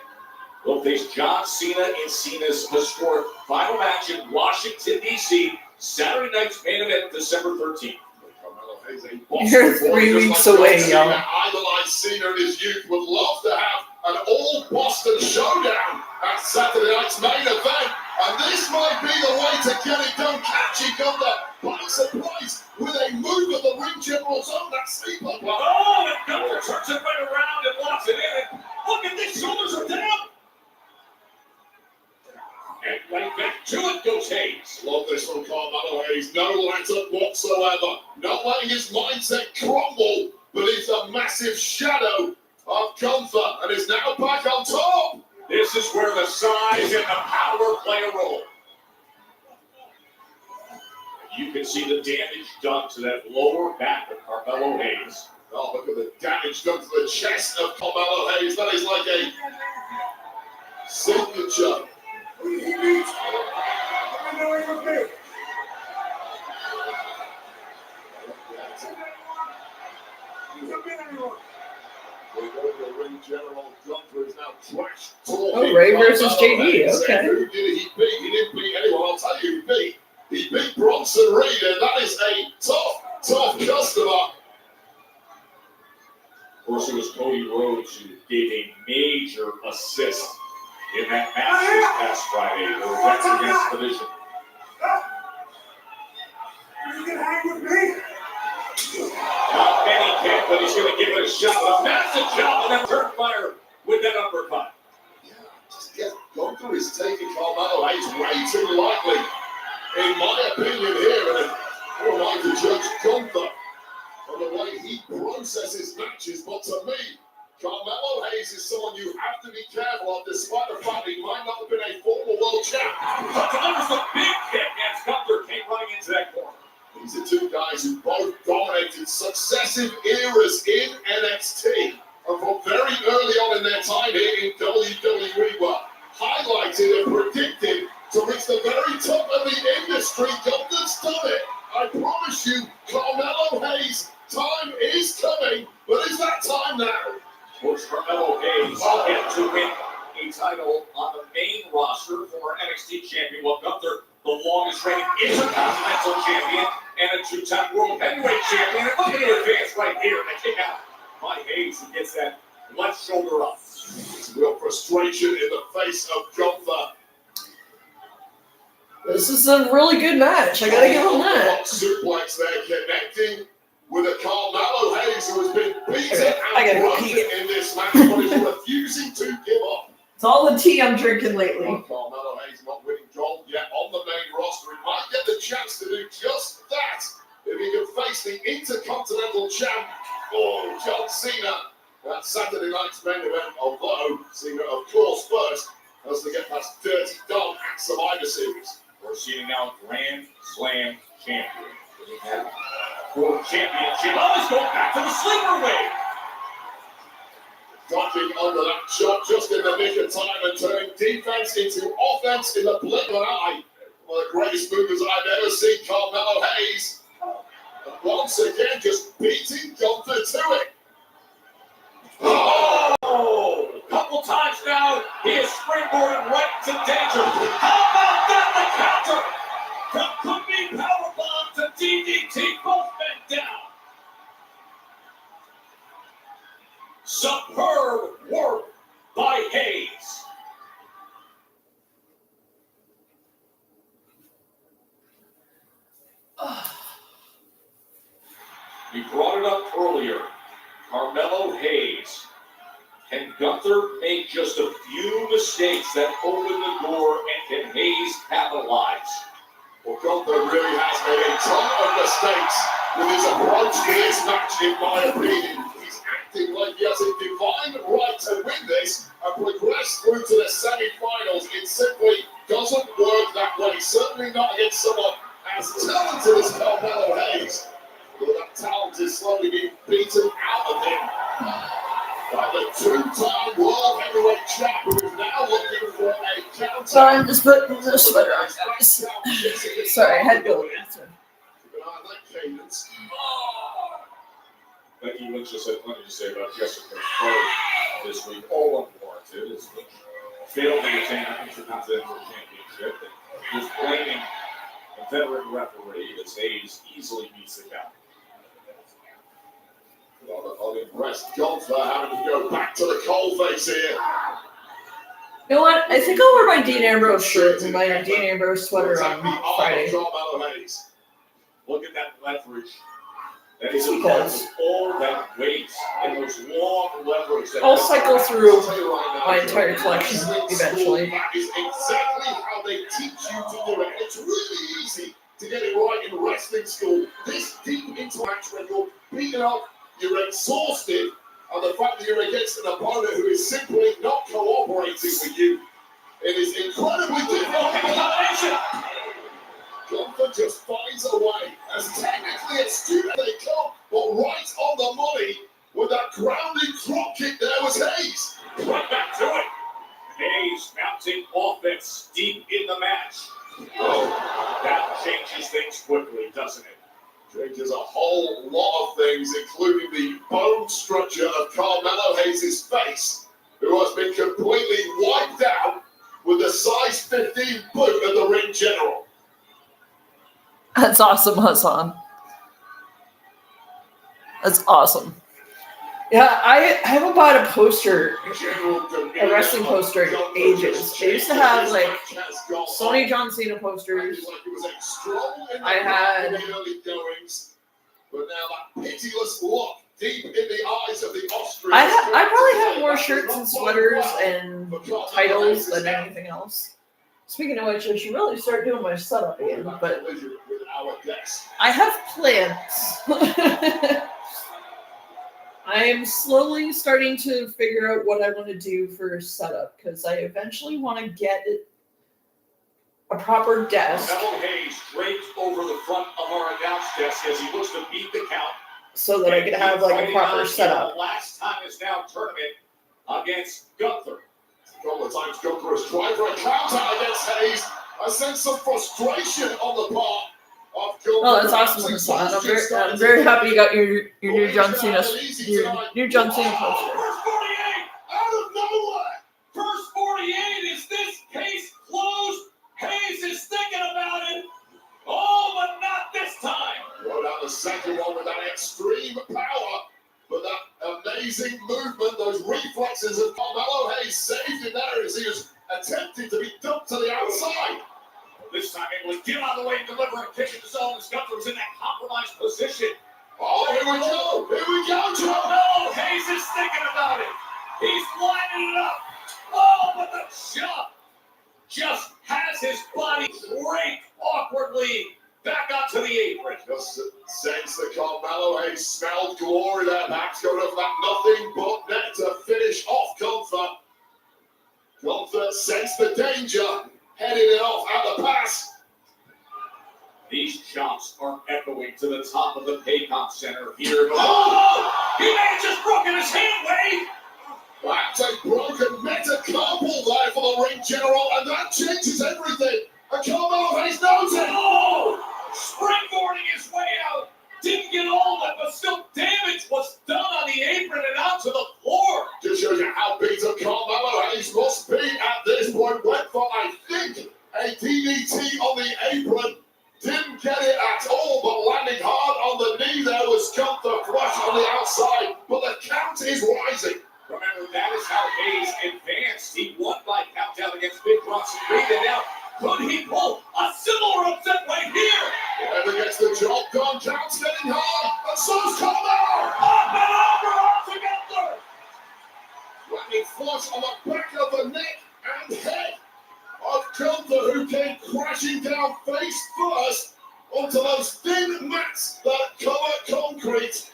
will face John Cena in Cena's historic final match in Washington, D.C. Saturday night's main event, December 13th. You're 3 weeks away, y'all. Idolized Cena in his youth, would love to have an all-Boston showdown at Saturday night's main event. And this might be the way to get it done. Catching Gunther by surprise with a move of the ring general's own, that sleeper. Oh, and Gunther turns it right around and locks it in. And look at these shoulders are down. And right back to it goes Hayes. Love this from Carmelo Hayes. No let-up whatsoever. Not letting his mindset crumble. But he's a massive shadow of Gunther and is now back on top. This is where the size and the power play a role. You can see the damage done to that lower back of Carmelo Hayes. Oh, look at the damage done to the chest of Carmelo Hayes. That is like a signature. The ring general Gunther is now trash talking. Oh, Ray versus JD. Okay. Who did he beat? He didn't beat anyone. I'll tell you who he beat Bronson Reed, and that is a tough customer. Of course, it was Cody Rhodes who gave a major assist in that match this past Friday. The Reds against the division. You can hang with me. Not many can, but he's going to give it a shot. A massive shot and then turn fire with that uppercut. Yeah, just get Gunther is taking Carmelo Hayes way too lightly, in my opinion here. And who am I to judge Gunther on the way he processes matches? But to me, Carmelo Hayes is someone you have to be careful of, despite the fact he might not have been a former world champ. But that was a big hit as Gunther came running into that corner. These are two guys who both dominated successive eras in NXT, and from very early on in their time here in WWE were highlighted and predicted to reach the very top of the industry. Gunther's done it. I promise you, Carmelo Hayes, time is coming, but is that time now? Of course, Carmelo Hayes get to win a title on the main roster, former NXT champion, while Gunther, the longest reigning intercontinental champion and a two-time world heavyweight champion. And look at the advance right here. The kick out by Hayes, who gets that left shoulder up. It's real frustration in the face of Gunther. This is a really good match. I gotta give him that. Suplex there connecting with a Carmelo Hayes who has been beaten I gotta and go broken pee. in this match, but is refusing to give up. It's all the tea I'm drinking lately. Carmelo Hayes not winning gold yet on the main roster. He might get the chance to do just that if he can face the Intercontinental Champ, John Cena. That Saturday night's main event, although Cena, of course, first has to get past Dirty Dog at Survivor Series. We're seeing now Grand Slam champion. For championship. Oh, let's go back to the sleeper wave. Ducking under that shot just in the nick of time and turning defense into offense in the blink of an eye. One of the greatest movers I've ever seen, Carmelo Hayes. And once again, just beating Gunther to it. Oh! A couple times now, he is springboarding right to danger. How about that? The counter! Could be powerbomb to DDT, both men down. Superb work by Hayes. We brought it up earlier. Carmelo Hayes. Can Gunther make just a few mistakes that open the door, and can Hayes capitalize? Well, Gunther really has made a ton of mistakes with his approach to this match, in my opinion. He's acting like he has a divine right to win this and progress through to the semi-finals. It simply doesn't work that way. Certainly not against someone as talented as Carmelo Hayes. Well, that talent is slowly being beaten out of him by the two-time World Heavyweight Champ, who is now looking for a counter. Sorry, I'm just putting the sweater on, guys. Sorry, I had to go to the bathroom. Keep an eye on that cadence. Becky Lynch has had plenty to say about Jessica Crow this week. All unwarranted. As Lynch failed to retain the Intercontinental Championship and was blaming a veteran referee as Hayes easily beats the count. Unimpressed Gunther having to go back to the coalface here. You know what? I think I'll wear my Dean Ambrose shirt and my Dean Ambrose sweater on Friday. Carmelo Hayes. Look at that leverage. That is because all that weight and those long leverage. I'll cycle through my entire collection eventually. That is exactly how they teach you to do it. It's really easy to get it right in wrestling school. This deep into match when you're beaten up, you're exhausted, and the fact that you're against an opponent who is simply not cooperating with you, it is incredibly difficult. Gunther just finds a way, as technically astute as they come, but right on the money with that grounding drop kick there was Hayes. Right back to it. Hayes mounting offense deep in the match. Oh, that changes things quickly, doesn't it? Changes a whole lot of things, including the bone structure of Carmelo Hayes' face, who has been completely wiped out with the size 15 boot of the ring general. That's awesome, Hassan. That's awesome. Yeah, I haven't bought a poster, a wrestling poster in ages. I used to have like Sony John Cena posters. I had. But now that pitiless look deep in the eyes of the Austrian. I probably have more shirts and sweaters and titles than anything else. Speaking of which, I should really start doing my setup again. But I have plans. I am slowly starting to figure out what I want to do for a setup because I eventually want to get a proper desk. Carmelo Hayes draped over the front of our announce desk as he looks to beat the count. So that I can have like a proper setup. The last time is now tournament against Gunther. A couple of times Gunther has tried for a counter against Hayes. I sense some frustration on the part of Gunther. Oh, that's awesome, Hassan. I'm very happy you got your new John Cena poster. First 48 out of nowhere. First 48, is this case closed? Hayes is thinking about it. Oh, but not this time. Wrote out the second one with that extreme power, but that amazing movement, those reflexes of Carmelo Hayes saved him there as he was attempting to be dumped to the outside. This time able to get out of the way and deliver a kick in the zone as Gunther was in that compromised position. Oh, here we go. Here we go, Joe. No, Hayes is thinking about it. He's lining it up. Oh, but the jump just has his body draped awkwardly back onto the apron. Just sense that Carmelo Hayes smelled glory there. Max going over that nothing but net to finish off Gunther. Gunther sensed the danger, heading it off at the pass. These jumps are echoing to the top of the Paycom Center here. Oh! He may have just broken his hand, Wade! That's a broken metacarpal there for the ring general, and that changes everything. And Carmelo Hayes knows it. Oh! Springboarding his way out. Didn't get all of it, but still damage was done on the apron and onto the floor. Just shows you how beat up Carmelo Hayes must be at this point. Went for, I think, a DDT on the apron. Didn't get it at all, but landing hard on the knee there was Gunther flush on the outside. But the count is rising. Remember, that is how Hayes advanced. He won by countdown against Big Bronson Reed, and now could he pull a similar upset right here? Whoever gets the job done, count's getting hard, and so's Carmelo. Up and over to Gunther. Landing flush on the back of the neck and head of Gunther, who came crashing down face first onto those thin mats that cover concrete.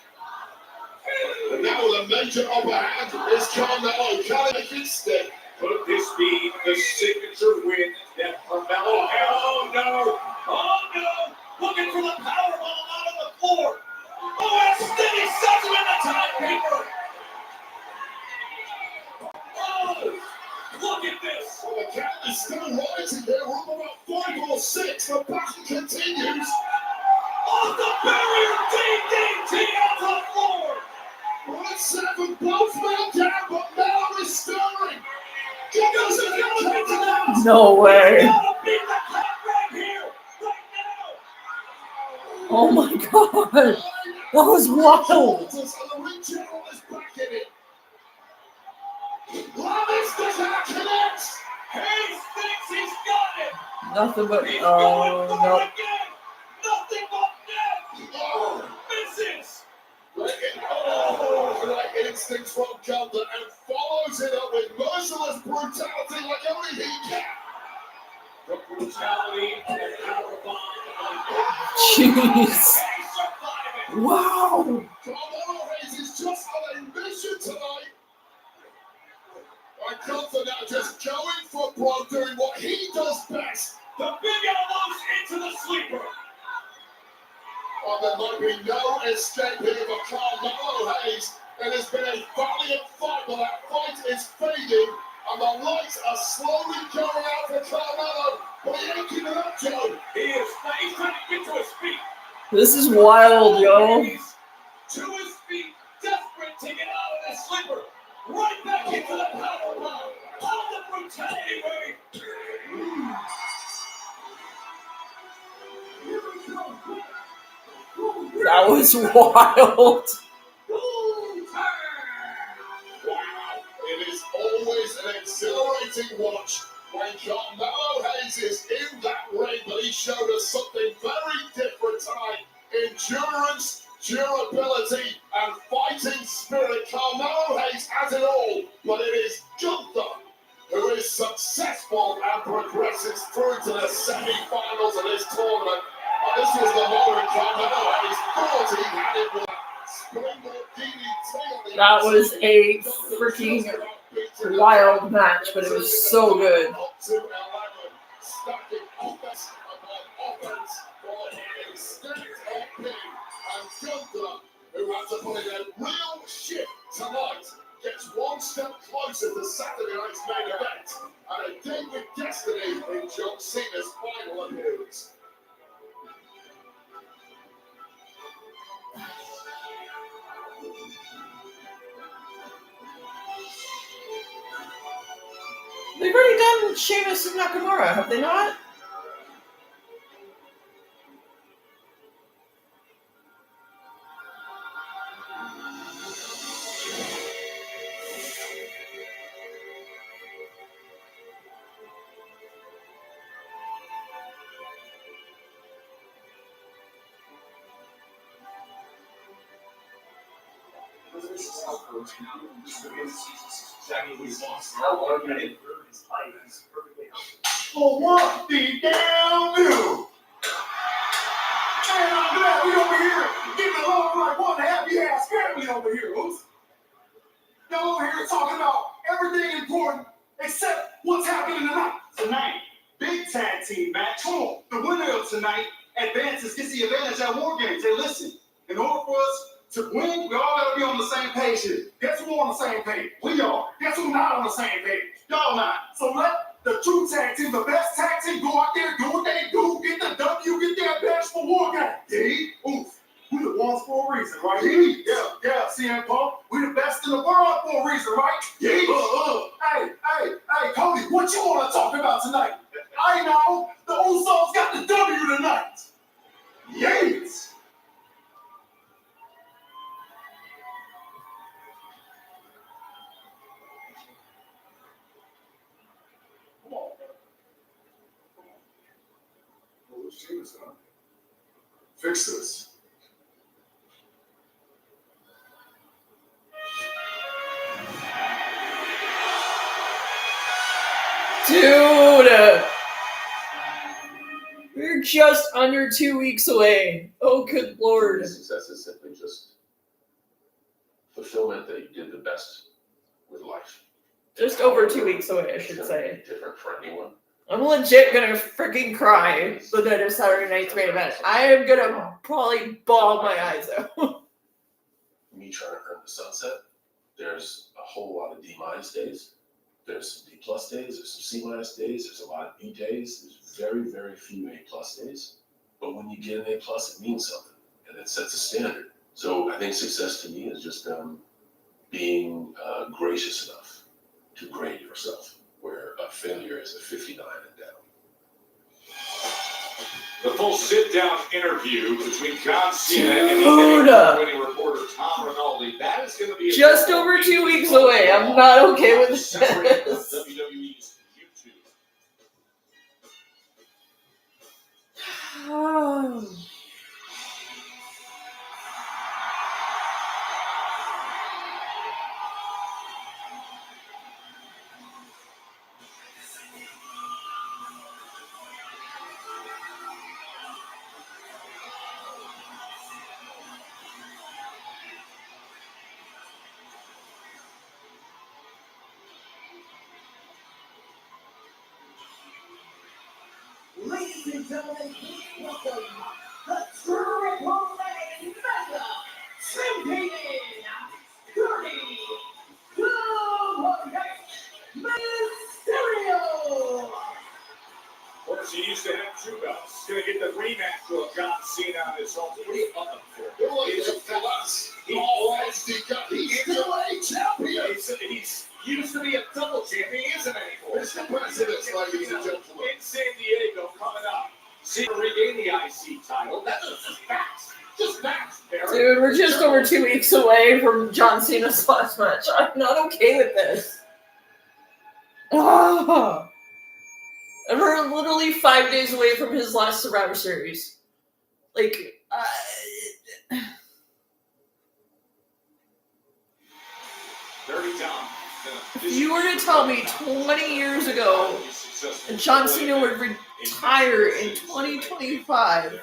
And now with a major upper hand is Carmelo. Can he make it stick? Could this be the signature win that Carmelo had? Oh no! Oh no! Looking for the powerbomb out on the floor. Oh, and a steady sets him in the timekeeper. Oh, look at this! Well, the count is still rising here. We're up about 5 or 6. The battle continues. Off the barrier, DDT off the floor. We're at 7. Both men down, but Melo is stirring. Gunther's gonna beat the house. No way. He's gonna beat the crap right here, right now. Oh my god. That was wild. And the ring general is back in it. Lamis does not connect. Hayes thinks he's got it. Nothing but He's going for no. it again. Nothing but net. Oh, Misses. right instincts from Gunther and follows it up with merciless brutality like only he can. The brutality and the powerbomb. Jeez. Hayes surviving. Wow. Carmelo Hayes is just on a mission tonight. And Gunther now just going for broke, doing what he does best. The big elbows into the sleeper. Well, there might be no escape here for Carmelo Hayes. It has been a valiant fight, but that fight is fading, and the lights are slowly going out for Carmelo. But he ain't giving up, Joe. He's trying to get to his feet. This is wild, yo. Hayes to his feet, desperate to get out of this sleeper. Right back into the powerbomb. All the brutality way. That was wild. It is always an exhilarating watch when Carmelo Hayes is in that ring, but he showed us something very different tonight. Endurance, durability, and fighting spirit. Carmelo Hayes has it all, but it is Gunther who is successful and progresses through to the semi-finals of this tournament. And this was the moment Carmelo Hayes thought he had it with that springboard DDT on the That was a freaking wild match, but it was so good. Up to 11, stacking offense upon offense for an extended pin. And Gunther, who had to put in a real shift tonight, gets one step closer to Saturday night's main event and a date with destiny in John Cena's final appearance. They've already done Sheamus and Nakamura, have they not? For what the damn do? Man, I'm glad we over here getting along like one happy ass family over here, Oops. Y'all over here talking about everything important except what's happening tonight. Tonight, big tag team match. Come on, the winner of tonight advances, gets the advantage at Wargames. Hey, listen, in order for us to win, we all gotta be on the same page here. Guess who on the same page? We are. Guess who not on the same page? Y'all not. So let the true tag team, the best tag team, go out there, do what they do, get the W, get their best for Wargames. D. Oof. We the ones for a reason, right? Yeah, CM Punk. We the best in the world for a reason, right? Hey, Cody, what you want to talk about tonight? I know the Usos got the W tonight. Yates. Come on, man. Well, which team is it, huh? Fix this. Dude! We're just under 2 weeks away. Oh, good lord. Success is simply just fulfillment that you did the best with life. Just over 2 weeks away, I should say. Different for anyone. I'm legit gonna freaking cry the night of Saturday night's main event. I am gonna probably bawl my eyes out. Me trying to earn the sunset, there's a whole lot of D- days. There's some D+ days, there's some C- days, there's a lot of B days, there's very, very few A+ days. But when you get an A+, it means something, and it sets a standard. So I think success to me is just being gracious enough to grade yourself, where a failure is a 59 and down. The full sit-down interview between John Cena and Dude. the winning reporter Tom Rinaldi. That is going to be Just over 2 weeks away. I'm not okay with this. WWE's YouTube. Ladies and gentlemen, welcome the Triple Mega Champion, 32 Mysterio. Of course, he used to have 2 belts. He's going to get the rematch with John Cena on his own. What are you up for? He's still a champion. He's used to be a double champion. He isn't anymore. Mr. President, ladies and gentlemen. In San Diego, coming up. Cena regain the IC title. That's just facts. Just facts, Barry. Dude, we're just over 2 weeks away from John Cena's last match. I'm not okay with this. Oh. And we're literally 5 days away from his last Survivor Series. Like, Dirty Tom. if you were to tell me 20 years ago that John Cena would retire in 2025. He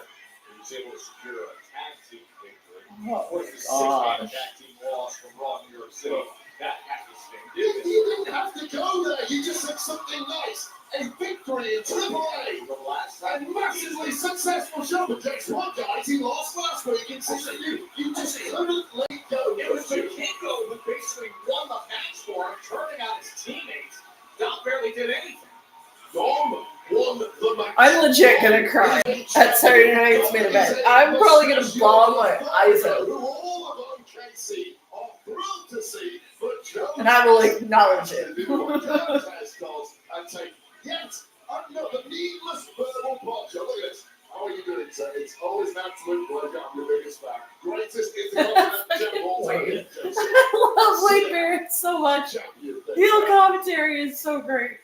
was able to secure a tag team victory. Oh What my is gosh. tag team loss from Raw New York City? That had to sting. You didn't have to go there. You just said something nice. A victory in Triple A. The last time. A massively successful show. But guess what, guys? He lost last week in CCU. You just couldn't let go. It was Vikingo who basically won the match for him, turning out his teammates. Dom barely did anything. Dom won the match. I'm legit gonna cry at Saturday night's main event. I'm probably gonna bawl my eyes out. Who all of OKC are thrilled to see, but Joe And I will acknowledge it. and take yet another needless verbal punch. Look at this. How are you doing, sir? It's always an absolute pleasure. I'm your biggest fan. Greatest intercontinental Wade. champion. I love Wade Barrett so much. Heel commentary is so great.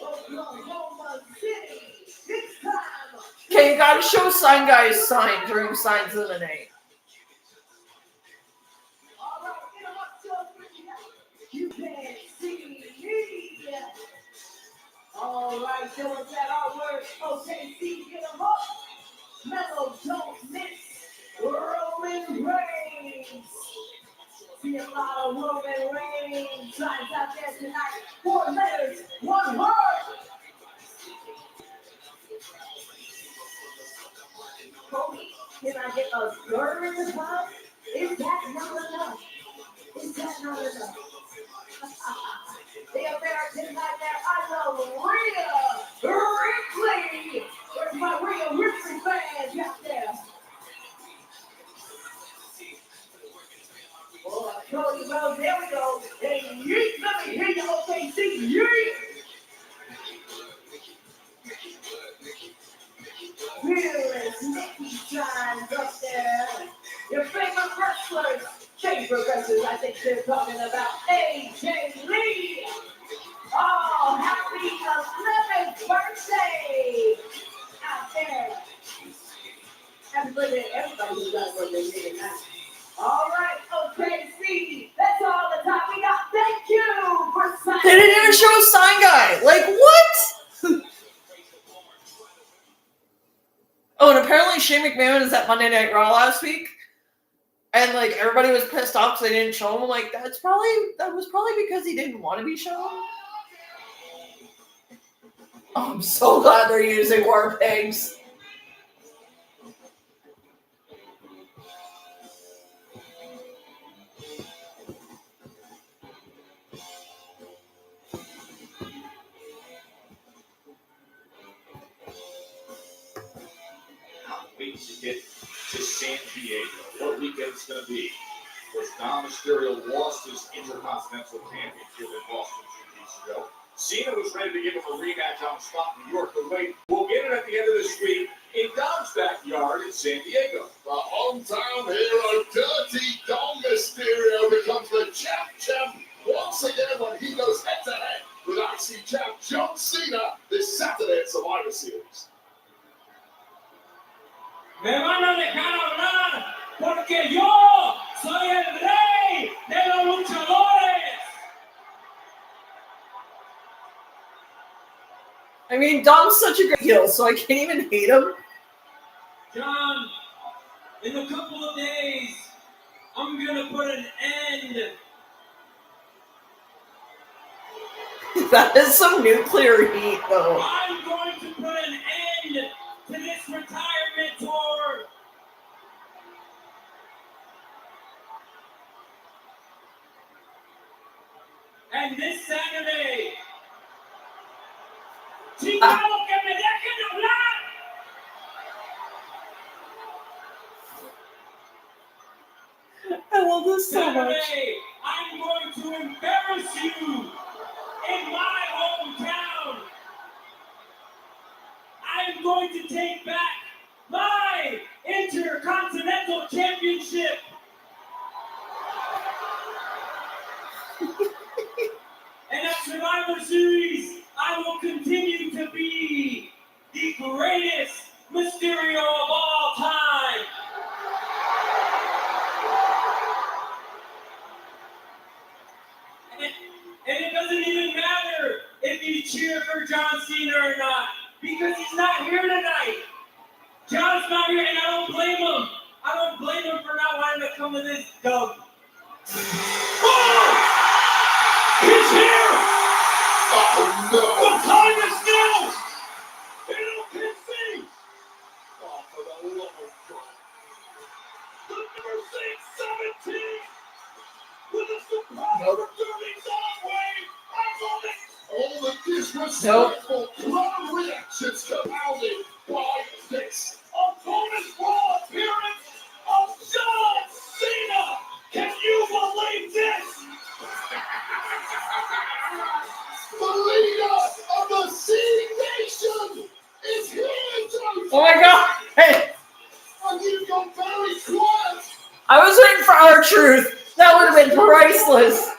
Oklahoma City, It's time. Okay, you gotta show Sign Guy's sign during Signs of the Night. All right, interrupt your you can't see me. All right, so it's that our word. Okay, see, get them up. Mellow, don't miss. Roman Reigns. See a lot of Roman Reigns signs out there tonight. 4 letters, 1 word. Cody, can I get a girl in the pub? Is that not enough? Is that not enough? The American Nightmare, I love Rhea Ripley. Where's my Rhea Ripley fans out there? Oh, Cody, well, there we go. Hey, yeet, let me hear you, OKC, yeet. Fearless Nikki shines up there. Your favorite wrestlers, favorite wrestlers, I think they're talking about AJ Lee. Oh, happy 11th birthday out there. Happy birthday to everybody who's got a birthday here tonight. All right, okay, see, that's all the time we got. Thank you for signing. They didn't even show Sign Guy. Like, what? Oh, and apparently Shane McMahon is at Monday Night Raw last week. And, like, everybody was pissed off because they didn't show him. I'm like, that was probably because he didn't want to be shown. Oh, I'm so glad they're using War Pigs. Wait to get to San Diego. What weekend's going to be? Was Dom Mysterio lost his Intercontinental Championship in Boston 2 weeks ago. Cena was ready to give him a rematch on the spot in New York, but wait, we'll get it at the end of this week in Dom's backyard in San Diego. The hometown hero, Dirty Dom Mysterio, becomes the champ once again when he goes head-to-head with IC champ John Cena this Saturday at Survivor Series. Me van a dejar hablar porque yo soy el rey de los luchadores. I mean, Dom's such a great heel, so I can't even hate him. John, in a couple of days, I'm gonna put an end. That is some nuclear heat, though. I'm going to put an end to this retirement tour. And this Saturday, chingado que me dejen hablar. I love this so much. Saturday, I'm going to embarrass you in my hometown. I'm going to take back my Intercontinental Championship. And at Survivor Series, I will continue to be the greatest Mysterio of all time. And it doesn't even matter if you cheer for John Cena or not, because he's not here tonight. John's not here, and I don't blame him. I don't blame him for not wanting to come to this dub. Oh! He's here! Oh no! The time is now! NLPC! Oh, for the love of God. The number 617 with a surprise returning Soundwave! All the disrespectful crowd reactions compounded by this. A bonus raw appearance of John Cena! Can you believe this? The leader of the C Nation is here tonight. Oh my god! Hey, And you've gone very quiet. I was waiting for R-Truth. That would have been priceless.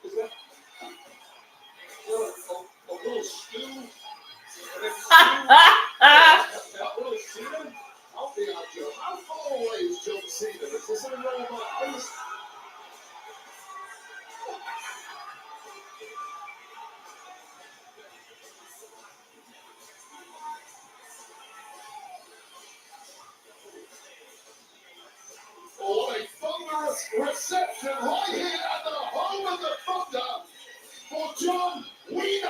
Is that a little glamorous reception right here at the home of the Thunder for John Wiener.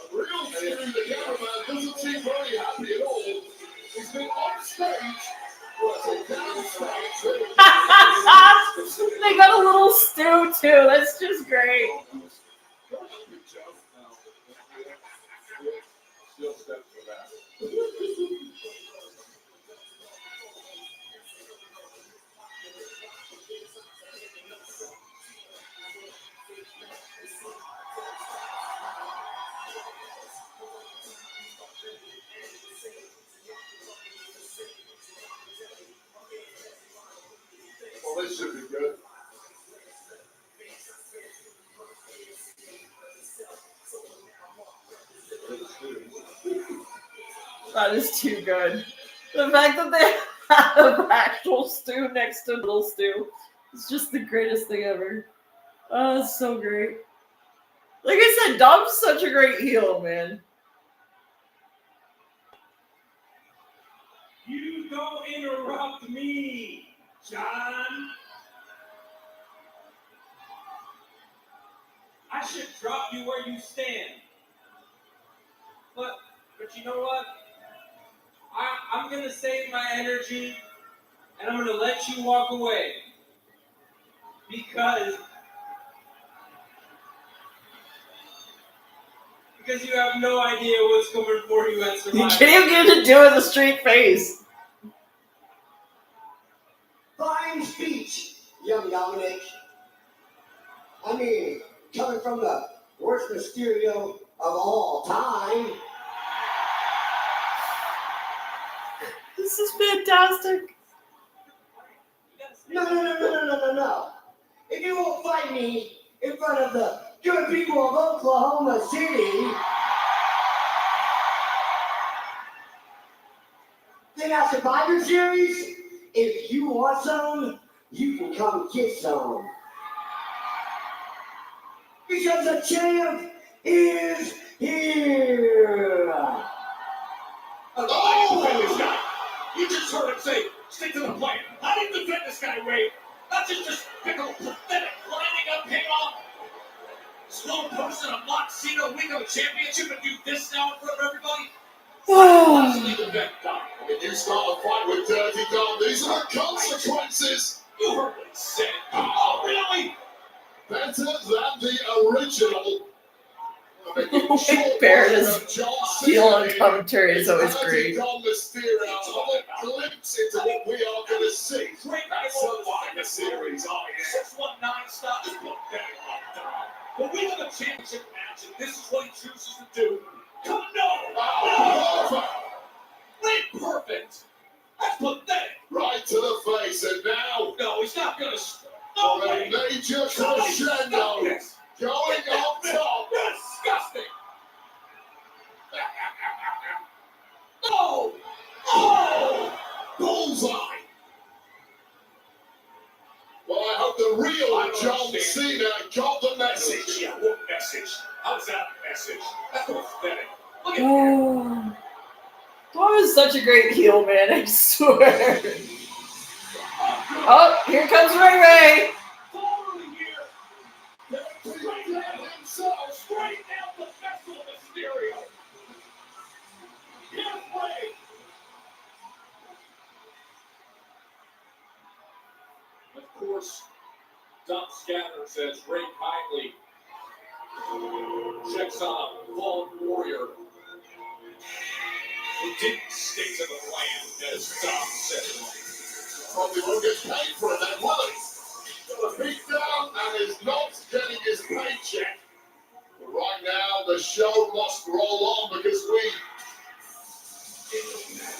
A real series, the cameraman doesn't seem very happy at all. He's been on stage, They got a little stew too. That's just great. Still steps for that. Well, this should be good. That is too good. The fact that they have actual stew next to little stew is just the greatest thing ever. Oh, it's so great. Like I said, Dom's such a great heel, man. You don't interrupt me, John. I should drop you where you stand. But you know what? I'm gonna save my energy and I'm gonna let you walk away. Because you have no idea what's coming for you at Survivor. You can't even get to do it with a straight face. Fine speech, young Dominic. I mean, coming from the worst Mysterio of all time. This is fantastic. No. If you won't fight me in front of the good people of Oklahoma City, then at Survivor Series, if you want some, you can come get some. Because the champ is here. I can defend this guy. You just heard him say, stick to the plan. I didn't defend this guy, Ray. Not just pickle, pathetic, lining up, hang on. Slow person, a mock Cena, week of a championship, and do this now in front of everybody? Let's leave the bet, Doc. If you start a fight with Dirty Dom, these are the consequences. You heard what he said. Oh, really? Better than the original. Wade Barrett is heel on commentary is always great. Dom Mysterio, a glimpse into what we are going to see. Great That's Survivor Series, oh yeah. 619 stop is pathetic. But we have a championship match, and this is what he chooses to do. Come no! Wait, perfect! That's pathetic! Right to the face, and now No, he's not gonna. No a way! major Somebody crescendo stop this! going on top. Disgusting! No! Oh! Bullseye. Well, I hope the real John Cena got the message. Yeah, what message? How's that message? That's pathetic. Look at Oh, Dom is such a great heel, man. I swear. Oh, here comes Ray Ray. forward here. Straight down himself. Straight down the vessel of Mysterio. Halfway. Of course, Dom Scatter says Ray kindly checks on a fallen warrior who didn't stick to the plan, as Dom said. Probably won't get paid for it then, will he? Got a beat down and is not getting his paycheck. But right now, the show must roll on because we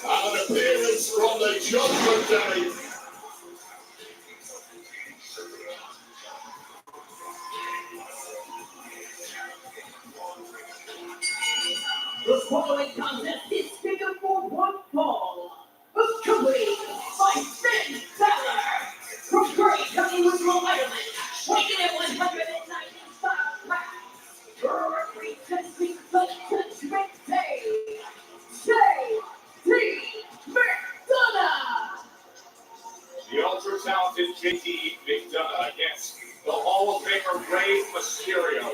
have an appearance from the Judgment Day. The following contest is scheduled for one fall. Accompanied by Finn Balor. From Gray County, Rhode Island, weighing at 195 pounds. Representing the Judgment Day, J.T. McDonough. JD McDonough against the Hall of Famer Rey Mysterio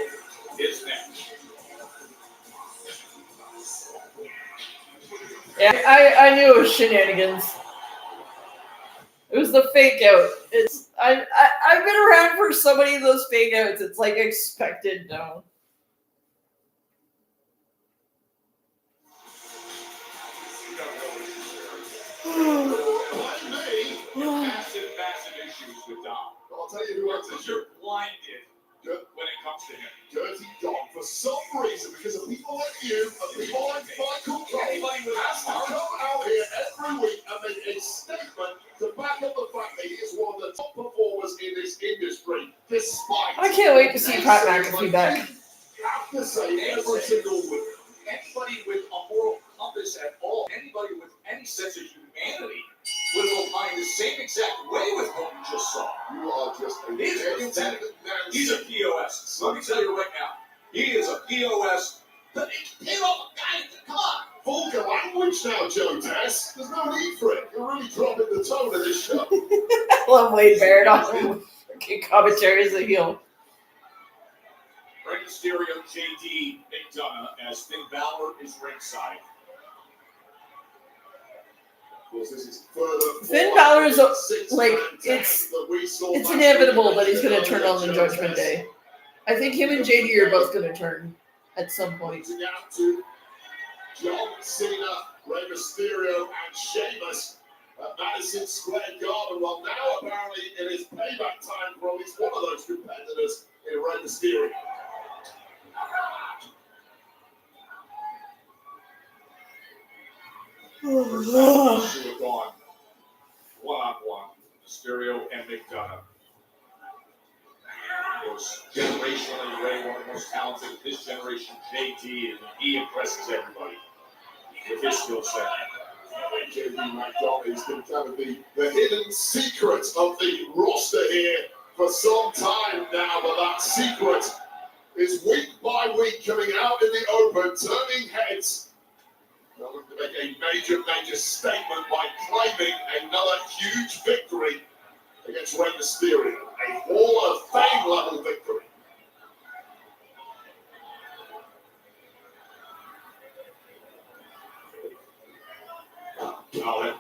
is next. Yeah, I knew it was shenanigans. It was the fake out. I've been around for so many of those fake outs. It's like expected now. Massive issues with Dom. I'll tell you who else is You're blinded when it comes to him. Dirty Dom for some reason, because of people like you and people like Michael Anybody with has to come out here every week and make a statement to back up the fact that he is one of the top performers in this industry, despite. I can't wait to see Pat McAfee back. Have to say every single week. Anybody with a moral compass at all, anybody with any sense of humanity, will find the same exact way with what you just saw. You are just a He's a POS. Let me tell you right now, he is a POS. But pay off a guy. Come on. Vulgar language now, Joe Tess. There's no need for it. You're really dropping the tone of this show. I love Wade Barrett on commentary as a heel. Rey Mysterio, JD McDonough, as Finn Balor is ringside. Finn Balor's like it's inevitable that he's going to turn on the Judgment Day. I think him and JD are both going to turn at some point. John Cena, Rey Mysterio, and Sheamus at Madison Square Garden. Well, now apparently it is payback time for at least one of those competitors in Rey Mysterio. Should have gone one-on-one. Mysterio and McDonough. Of course, generationally, Rey, one of the most talented of his generation, JD, and he impresses everybody with his skill set. JD McDonough is going to kind of be the hidden secret of the roster here for some time now, but that secret is week by week coming out in the open, turning heads. They're looking to make a major statement by claiming another huge victory against Rey Mysterio, a Hall of Fame level victory. Now that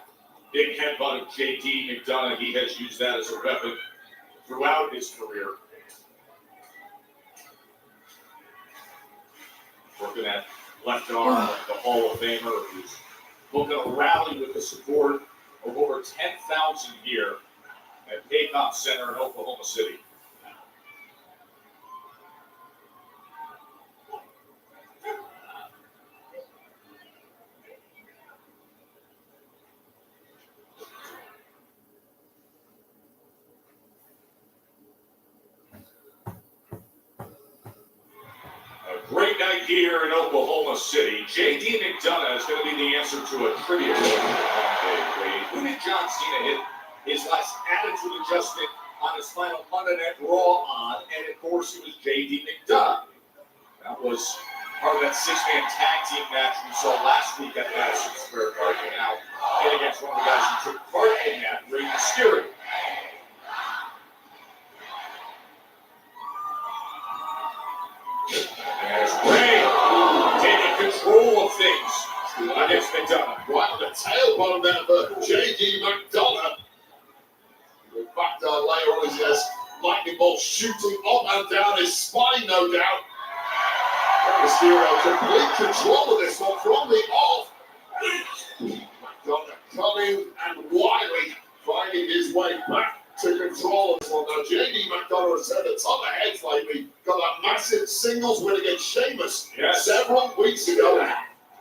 big headbutt of JD McDonough, he has used that as a weapon throughout his career. Working that left arm of the Hall of Famer, who's looking to rally with the support of over 10,000 here at Paycom Center in Oklahoma City. Great night here in Oklahoma City. JD McDonough is going to be the answer to a trivia question. Who did John Cena hit his last attitude adjustment on his final Monday Night Raw on? And of course, it was JD McDonough. That was part of that six-man tag team match we saw last week at Madison Square Garden. Now, and against one of the guys who took part in that, Rey Mysterio. As Rey taking control of things against McDonough. Right on the tail bottom there for JD McDonough. With back down layer on his desk. Lightning bolt shooting up and down his spine, no doubt. Mysterio complete control of this one from the off. McDonough cunning and wily, finding his way back to control of this one. Now, JD McDonough has had a ton of heads lately. Got that massive singles win against Sheamus several weeks ago.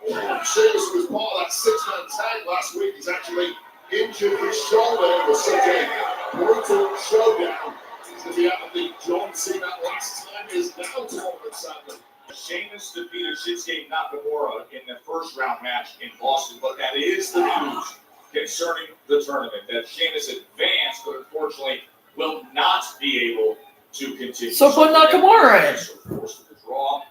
Sheamus was part of that six-man tag last week. He's actually injured his shoulder. It was such a brutal showdown. As he had to beat John Cena last time is now tournament, sadly. Sheamus defeated Shinsuke Nakamura in the first round match in Boston, but that is the news concerning the tournament, that Sheamus advanced, but unfortunately will not be able to continue. So put Nakamura in. So forced to withdraw.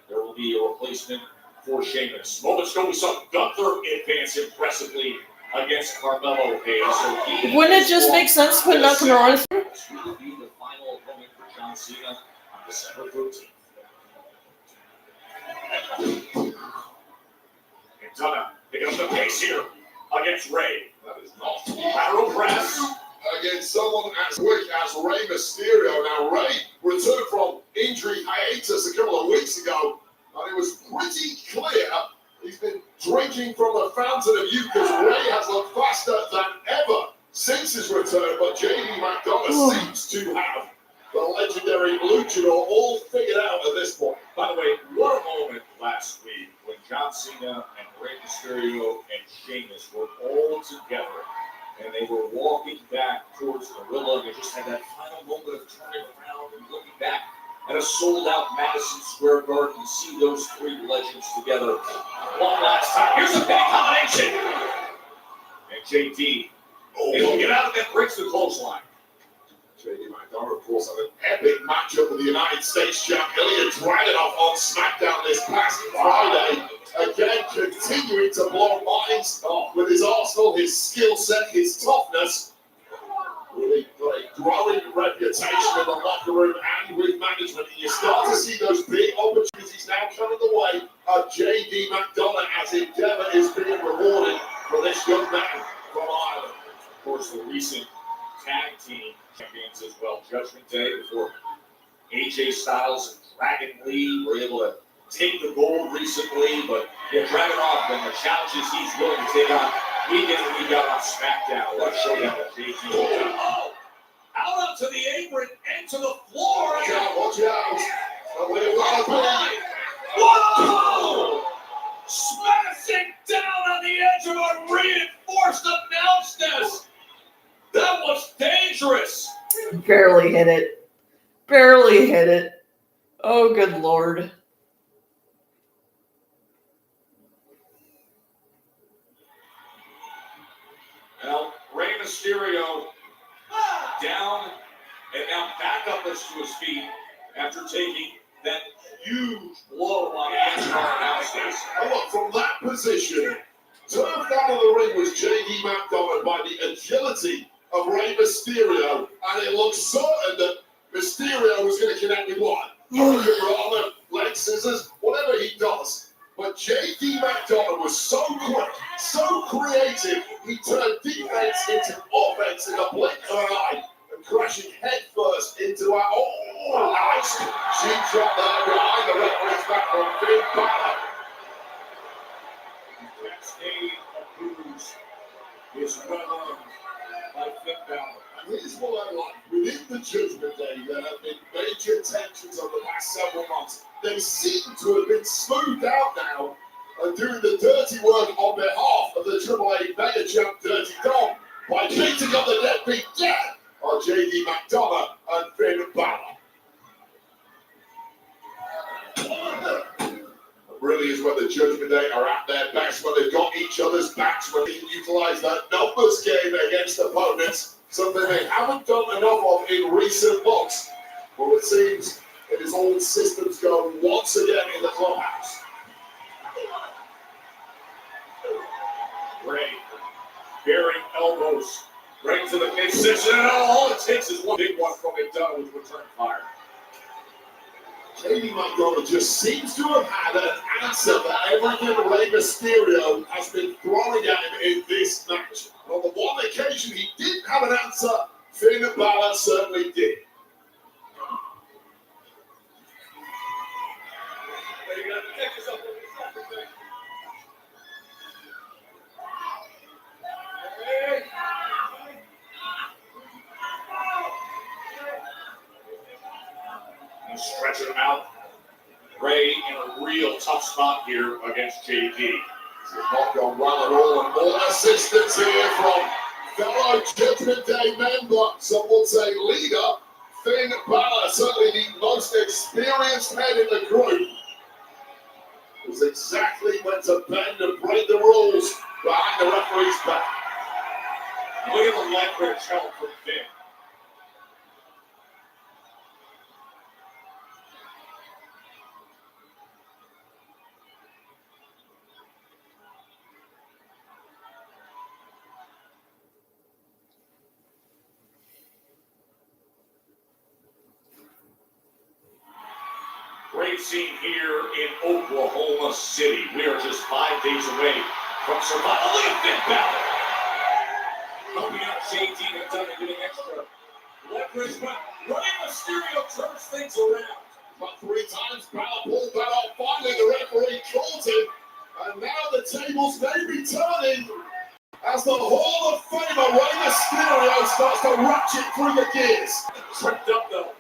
There will be a replacement for Sheamus. Moments ago, we saw Gunther advance impressively against Carmelo Hayes. So Wouldn't it just make sense to put Nakamura through? He will be the final opponent for John Cena on December 13th. Gunna picking up the pace here against Ray. That is not lateral press against someone as quick as Rey Mysterio. Now, Rey returned from injury hiatus a couple of weeks ago, and it was pretty clear he's been drinking from a fountain of youth because Rey has looked faster than ever since his return. But JD McDonough seems to have the legendary luchador all figured out at this point. By the way, what a moment last week when John Cena and Rey Mysterio and Sheamus were all together and they were walking back towards the Gorilla and they just had that final moment of turning around and looking back at a sold-out Madison Square Garden to see those three legends together one last time. Here's a big combination. And JD, he'll get out and then breaks the clothesline. JD McDonough, of course, had an epic matchup with the United States champ Ilya Dragunov on SmackDown this past Friday. Again, continuing to blow minds with his arsenal, his skill set, his toughness. Really got a growing reputation in the locker room and with management. And you start to see those big opportunities now coming the way of JD McDonough as Endeavour is being rewarded for this young man from Ireland. Of course, the recent tag team champions as well. Judgment Day before AJ Styles and Dragon Lee were able to take the gold recently, but Dragunov and the challenges he's willing to take on week in and week out on SmackDown. What a showdown with JT. Oh! Out onto the apron and to the floor. Watch out. Whoa! Smashing down on the edge of a reinforced announce desk. That was dangerous. Barely hit it. Barely hit it. Oh, good Lord. Well, Rey Mysterio down and now back up to his feet after taking that huge blow on the edge of our announcers. And look, from that position, turned out of the ring was JD McDonough by the agility of Rey Mysterio, and it looked certain that Mysterio was going to connect with what? Rather, leg scissors, whatever he does. But JD McDonough was so quick, so creative, he turned defense into offense in a blink of an eye, and crashing headfirst into our nice cheap shot there behind the referee's back from Finn Balor. Cascade of booze is well earned by Finn Balor. And here's what I like. Within the Judgment Day, there have been major tensions over the past several months. They seem to have been smoothed out now and doing the dirty work on behalf of the AAA Mega Champ Dirty Dom by beating up the deadbeat dad on JD McDonough and Finn Balor. Really is when the Judgment Day are at their best, when they've got each other's backs, when they can utilize that numbers game against opponents, something they haven't done enough of in recent months. Well, it seems it is all systems go once again in the clubhouse. Ray bearing elbows right to the midsection, and all it takes is one big one from McDonough with return fire. JD McDonough just seems to have had an answer for everything Rey Mysterio has been throwing at him in this match. On the one occasion he didn't have an answer, Finn Balor certainly did. He's stretching him out. Ray in a real tough spot here against JD. Not gone well at all, and more assistance here from fellow Judgment Day member, some would say leader, Finn Balor, certainly the most experienced head in the group. Was exactly when to bend and break the rules behind the referee's back. Look at the leg break help from Finn. Great scene here in Oklahoma City. We are just 5 days away from survival. Look at Finn Balor. Helping out JD McDonough, getting extra leverage, but Rey Mysterio turns things around. But 3 times, Balor pulled that off. Finally, the referee called him. And now the tables may be turning as the Hall of Famer Rey Mysterio starts to ratchet through the gears. Tripped up though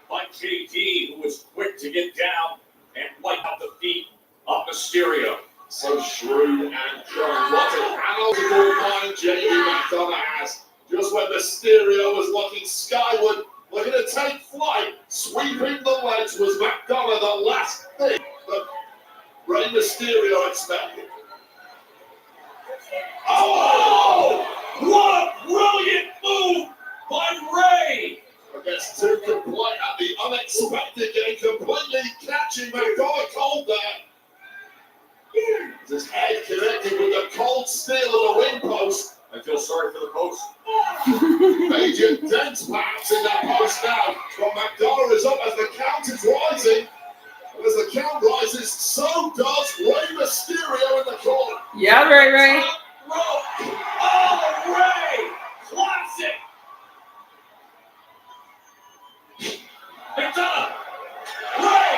by JD, who was quick to get down and wipe out the feet of Mysterio. So shrewd and cunning. What an analytical mind JD McDonough has. Just when Mysterio was looking skyward, looking to take flight, sweeping the legs was McDonough the last thing that Rey Mysterio expected. Oh! What a brilliant move by Rey! I guess 2 can play at the unexpected game, completely catching McDonough cold there. His head connected with the cold steel of the ring post. I feel sorry for the post. Major dents perhaps in that post now. But McDonough is up as the count is rising. And as the count rises, so does Rey Mysterio in the corner. Yeah, Ray. Rope. Oh, Rey! Classic! McDonough! Rey!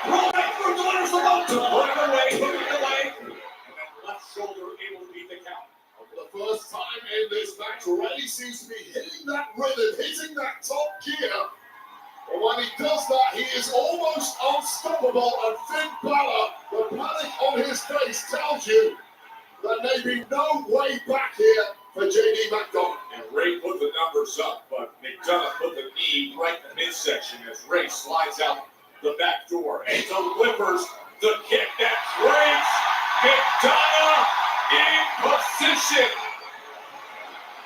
Roll back through, delivers the ball to put it away, put it away. And then left shoulder able to beat the count. For the first time in this match, Rey seems to be hitting that rhythm, hitting that top gear. But when he does that, he is almost unstoppable. And Finn Balor, the panic on his face tells you there may be no way back here for JD McDonough. And Rey put the numbers up, but McDonough put the knee right in the midsection as Rey slides out the back door and delivers the kick that breaks McDonough in position.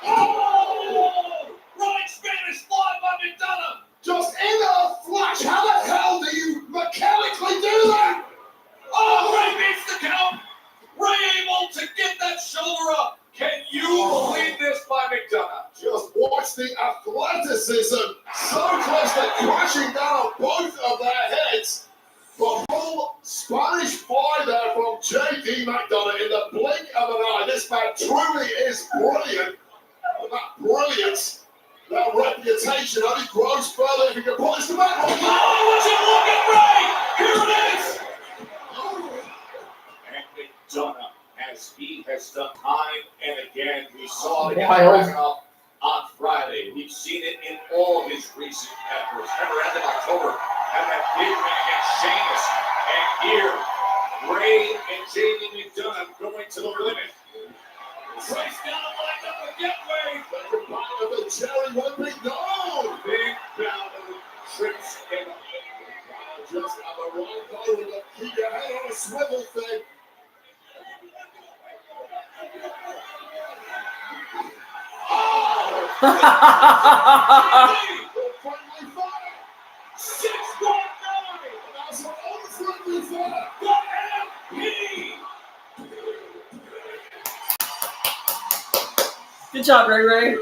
Oh! Running Spanish fly by McDonough. Just in a flash, how the hell do you mechanically do that? Oh, Rey beats the count. Rey able to get that shoulder up. Can you believe this by McDonough? Just watch the athleticism, so close to crashing down both of their heads. The full Spanish fly there from JD McDonough in the blink of an eye. This man truly is brilliant. And that brilliance, that reputation only grows further if he can pull this to back. Oh, would you look at Rey? Here it is. And McDonough, as he has done time and again, we saw it against Dragunov on Friday. We've seen it in all of his recent efforts. Remember, end of October, had that big win against Sheamus. And here, Rey and JD McDonough going to the limit. Rey's got to line up a getaway. The bottom of the cherry won't be known. Big Balor trips him. Just on the right side with a keep your head on a swivel thing. Oh! Friendly fire! 619! That's an unfriendly fire! The MP! Good job, Ray.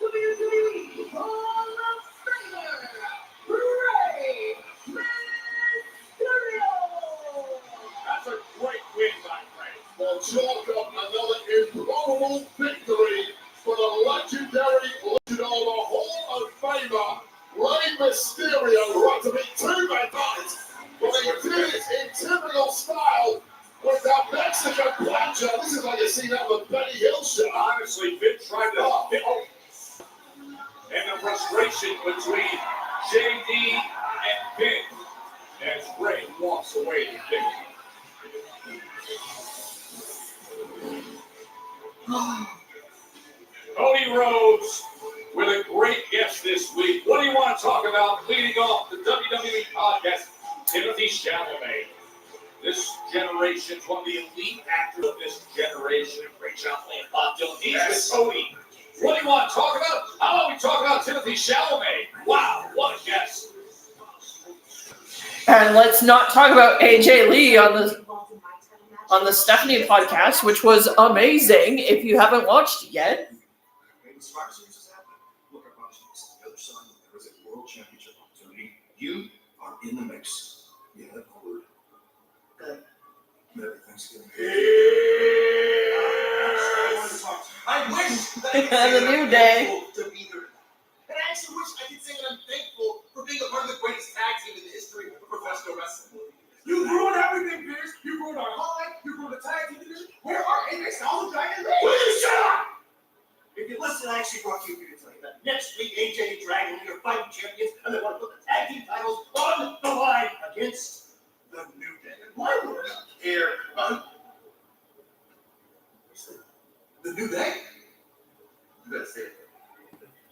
WWE Hall of Famer, Rey Mysterio. That's a great win by Rey. The chalk up another improbable victory for the legendary Legend of the Hall of Famer, Rey Mysterio, who had to beat 2 McDonald's, but he did it in typical style with that Mexican plancha. This is like a scene out of a Benny Hill show. Honestly, Finn tried to and the frustration between JD and Finn as Rey walks away to victory. Cody Rhodes with a great guest this week. What do you want to talk about leading off the WWE podcast? Timothy Chalamet. This generation's one of the elite actors of this generation. Great job playing Bob Dylan. He's with Cody. What do you want to talk about? How about we talk about Timothy Chalamet? Wow, what a guest. And let's not talk about AJ Lee on the Stephanie podcast, which was amazing. If you haven't watched it yet. Maybe smart things has happened. Look at Watchalong. The other side, there was a world championship opportunity. You in the mix. You have my word. Good. Merry Thanksgiving. I wish that The new day. to be there. And I actually wish I could say that I'm thankful for being a part of the greatest tag team in the history of professional wrestling. You ruined everything, Pierce. You ruined our highlight. You ruined the tag team division. Where are Apex and all the Dragon League? Will you shut up? If you listen, I actually brought you here to tell you that next week AJ and Dragon League are fighting champions, and they want to put the tag team titles on the line against the New Day. And why would I care? The New Day? You gotta say it.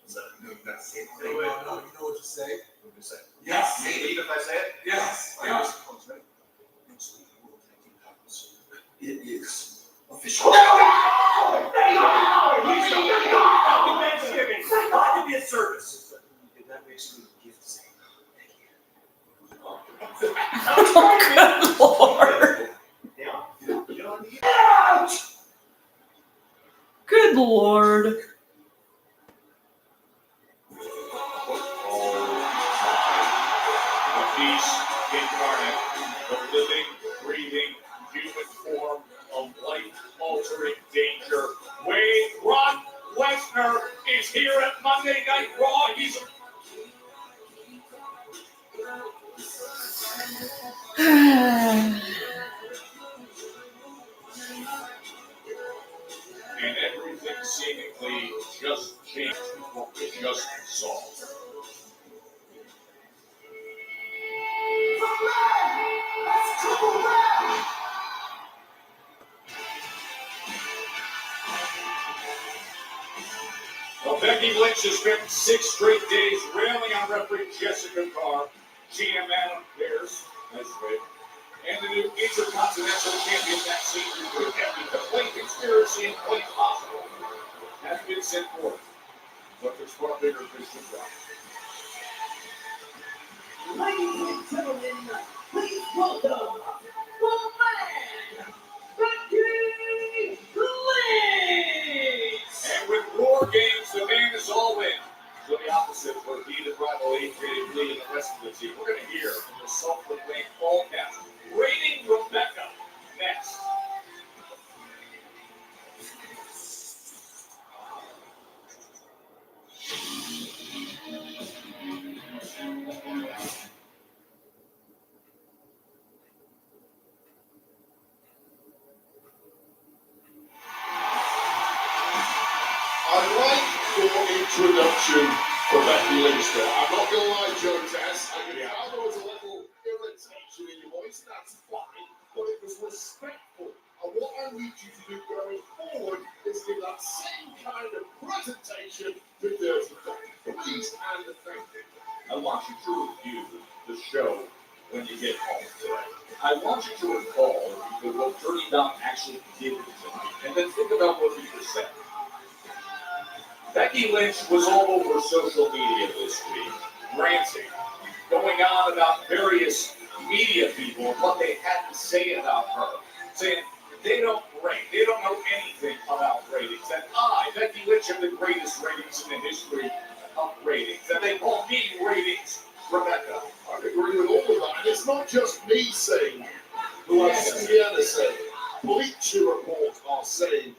So, you gotta say it. No, you know what to say? What to say? Yes. Maybe even if I say it? Yes. Yes. Next week, World Tag Team titles. It is official. Happy Thanksgiving. Glad to be of service. And that makes me a gift to say thank you. Oh, good Lord. Yeah. You know what I mean? Ouch! Good Lord. The beast incarnate, the living, breathing, human form of life-altering danger. Wade Brock Lesnar is here at Monday Night Raw. He's and everything seemingly just changed with what we just saw. Well, Becky Lynch has spent 6 straight days railing on referee Jessica Carr, GM Adam Pearce, that's right, and the new Intercontinental Champion Maxine Dupree. Every complaint, conspiracy, and complaint possible has been sent forth. But there's far bigger fish to fry. Ladies and gentlemen, please welcome the man, Becky Lynch! And with Wargames, the man is all in. So the opposite for heated rival AJ Lee and the rest of the team. We're going to hear from the self-proclaimed all cast, rating Rebecca next. I'd like your introduction for Becky Lynch there. I'm not going to lie, Joe Tess. I can tell there was a little irritation in your voice. That's fine, but it was respectful. And what I need you to do going forward is give that same kind of presentation to Dirty Doc. Please and thank you. I want you to review the show when you get home today. I want you to recall what Dirty Doc actually did tonight, and then think about what he was saying. Becky Lynch was all over social media this week, ranting, going on about various media people and what they had to say about her, saying they don't rate, they don't know anything about ratings, that I, Becky Lynch, have the greatest ratings in the history of ratings, that they call me ratings Rebecca. I agree with all of that. And it's not just me saying it. Who I've seen the other say. Bleacher Report are saying.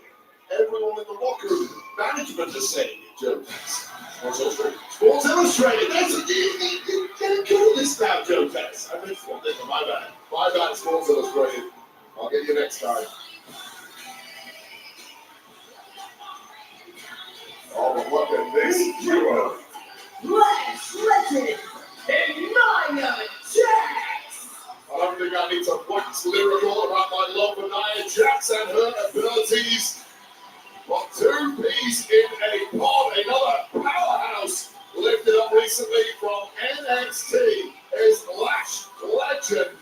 Everyone in the locker room, management is saying it, Joe. Sports Illustrated. Sports Illustrated. That's what you can't call this now, Joe Tess. I missed one. My bad. My bad, Sports Illustrated. I'll get you next time. Oh, but look at this duo. Last Legend and Nia Jax! I don't think I need to wax lyrical about my love for Nia Jax and her abilities. But two-piece in a pod, another powerhouse lifted up recently from NXT is Lash Legend,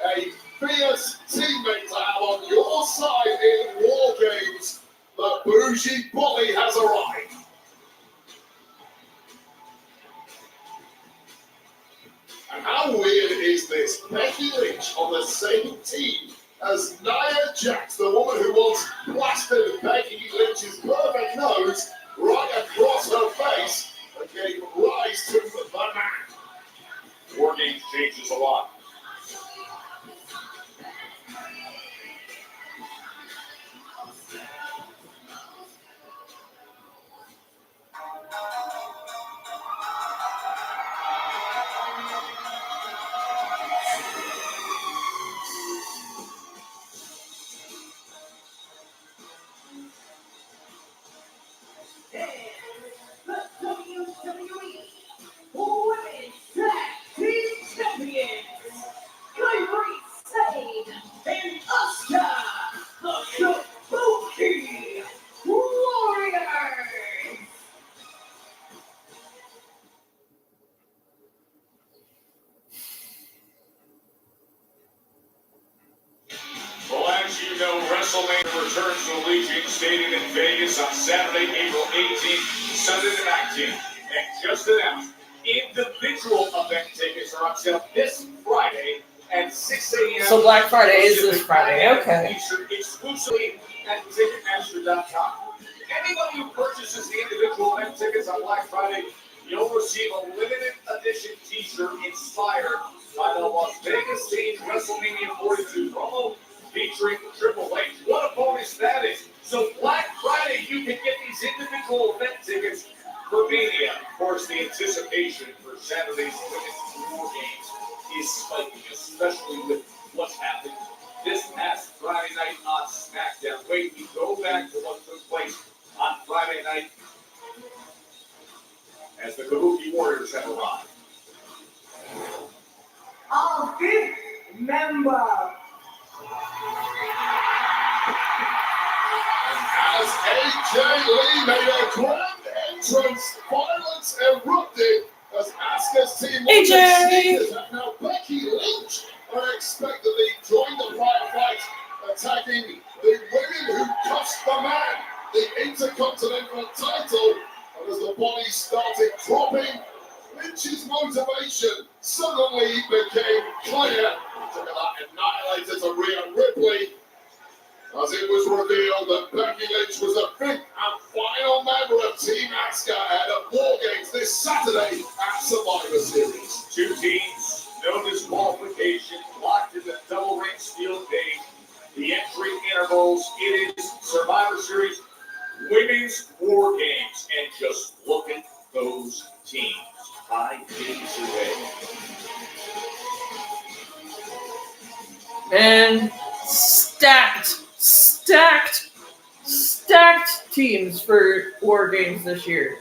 a fierce teammate to have on your side in Wargames. The bougie bully has arrived. And how weird is this? Becky Lynch on the same team as Nia Jax, the woman who once plastered Becky Lynch's perfect nose right across her face and gave rise to the man. Wargames changes a lot. The WWE Women's Tag Team Champions, Kyrie Sane and Asuka, the Kabuki Warriors. Well, as you know, WrestleMania returns to Allegiant Stadium in Vegas on Saturday, April 18th, Sunday the 19th. And just announced, individual event tickets are on sale this Friday at 6 a.m. So Black Friday is this Friday, okay. Featured exclusively at Ticketmaster.com. Anybody who purchases the individual event tickets on Black Friday, you'll receive a limited edition t-shirt inspired by the Las Vegas themed WrestleMania 42 promo featuring Triple H. What a bonus that is. So Black Friday, you can get these individual event tickets for Mania. Of course, the anticipation for Saturday's Women's War Games is spiking, especially with what's happening this past Friday night on SmackDown. Wait, we go back to what took place on Friday night as the Kabuki Warriors have arrived. Our fifth member. As AJ Lee made a grand entrance, violence erupted as Asuka's team AJ! and now Becky Lynch unexpectedly joined the firefight, attacking the women who cost the man the Intercontinental title. And as the body started dropping, Lynch's motivation suddenly became clear. Took that annihilator to Rhea Ripley, as it was revealed that Becky Lynch was the fifth and final member of Team Asuka ahead of Wargames this Saturday at Survivor Series. Two teams, no disqualification, locked in the double ring steel cage. The entry intervals, it is Survivor Series Women's War Games. And just look at those teams. 5 days away. And stacked teams for War Games this year.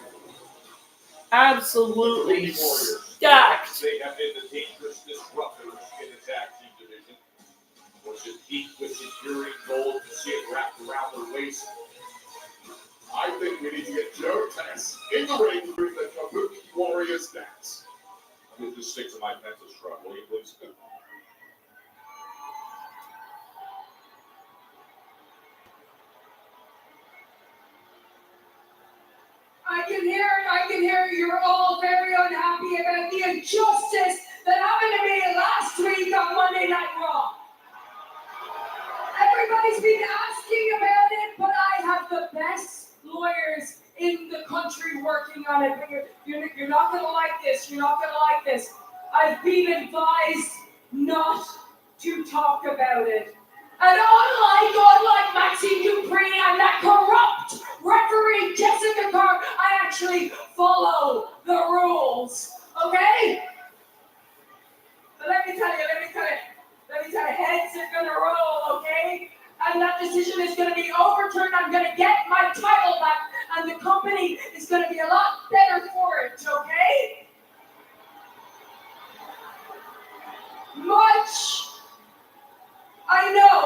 Absolutely stacked. They have been the dangerous disruptors in the tag team division. Was it peak with securing gold to see it wrapped around their waist? I think we need to get Joe Tess in the ring during the Kabuki Warriors dance. I'm going to just stick to my pencil shrub, will you please? I can hear you're all very unhappy about the injustice that happened to me last week on Monday Night Raw. Everybody's been asking about it, but I have the best lawyers in the country working on it. You're not going to like this. You're not going to like this. I've been advised not to talk about it. And unlike Maxine Dupree and that corrupt referee Jessica Carr, I actually follow the rules. Okay? But let me tell you, heads are gonna roll, okay? And that decision is gonna be overturned. I'm gonna get my title back, and the company is gonna be a lot better for it, okay?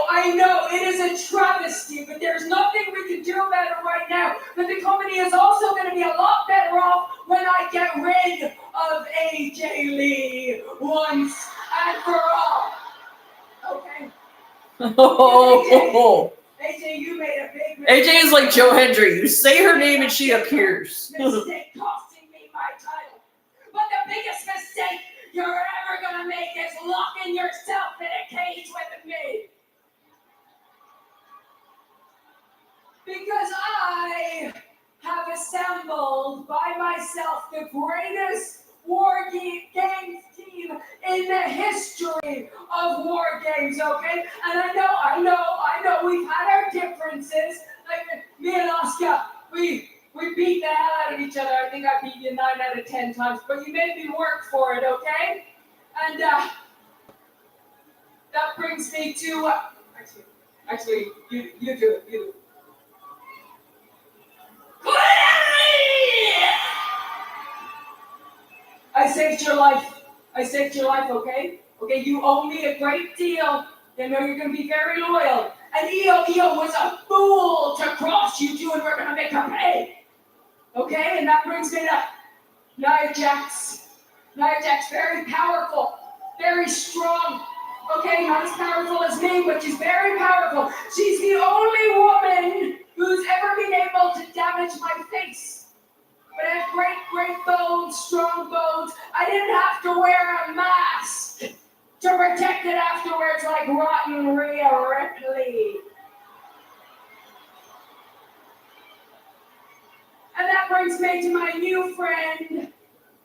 I know, it is a travesty, but there's nothing we can do about it right now. But the company is also going to be a lot better off when I get rid of AJ Lee once and for all. Okay. Oh, AJ, you made a big mistake. AJ is like Joe Hendry. You say her name and she appears. Mistake costing me my title. But the biggest mistake you're ever going to make is locking yourself in a cage with me. Because I have assembled by myself the greatest War Games team in the history of War Games, okay? And I know, we've had our differences. Like me and Oscar, we beat the hell out of each other. I think I beat you 9 out of 10 times, but you made me work for it, okay? And that brings me to actually, you do it, you do it. I saved your life, okay? Okay, you owe me a great deal. I know you're gonna be very loyal. And Io was a fool to cross you two, and we're gonna make her pay. Okay, and that brings me to Nia Jax. Nia Jax, very powerful, very strong. Okay, not as powerful as me, but she's very powerful. She's the only woman who's ever been able to damage my face. But I have great bones, strong bones. I didn't have to wear a mask to protect it afterwards like rotten Rhea Ripley. And that brings me to my new friend,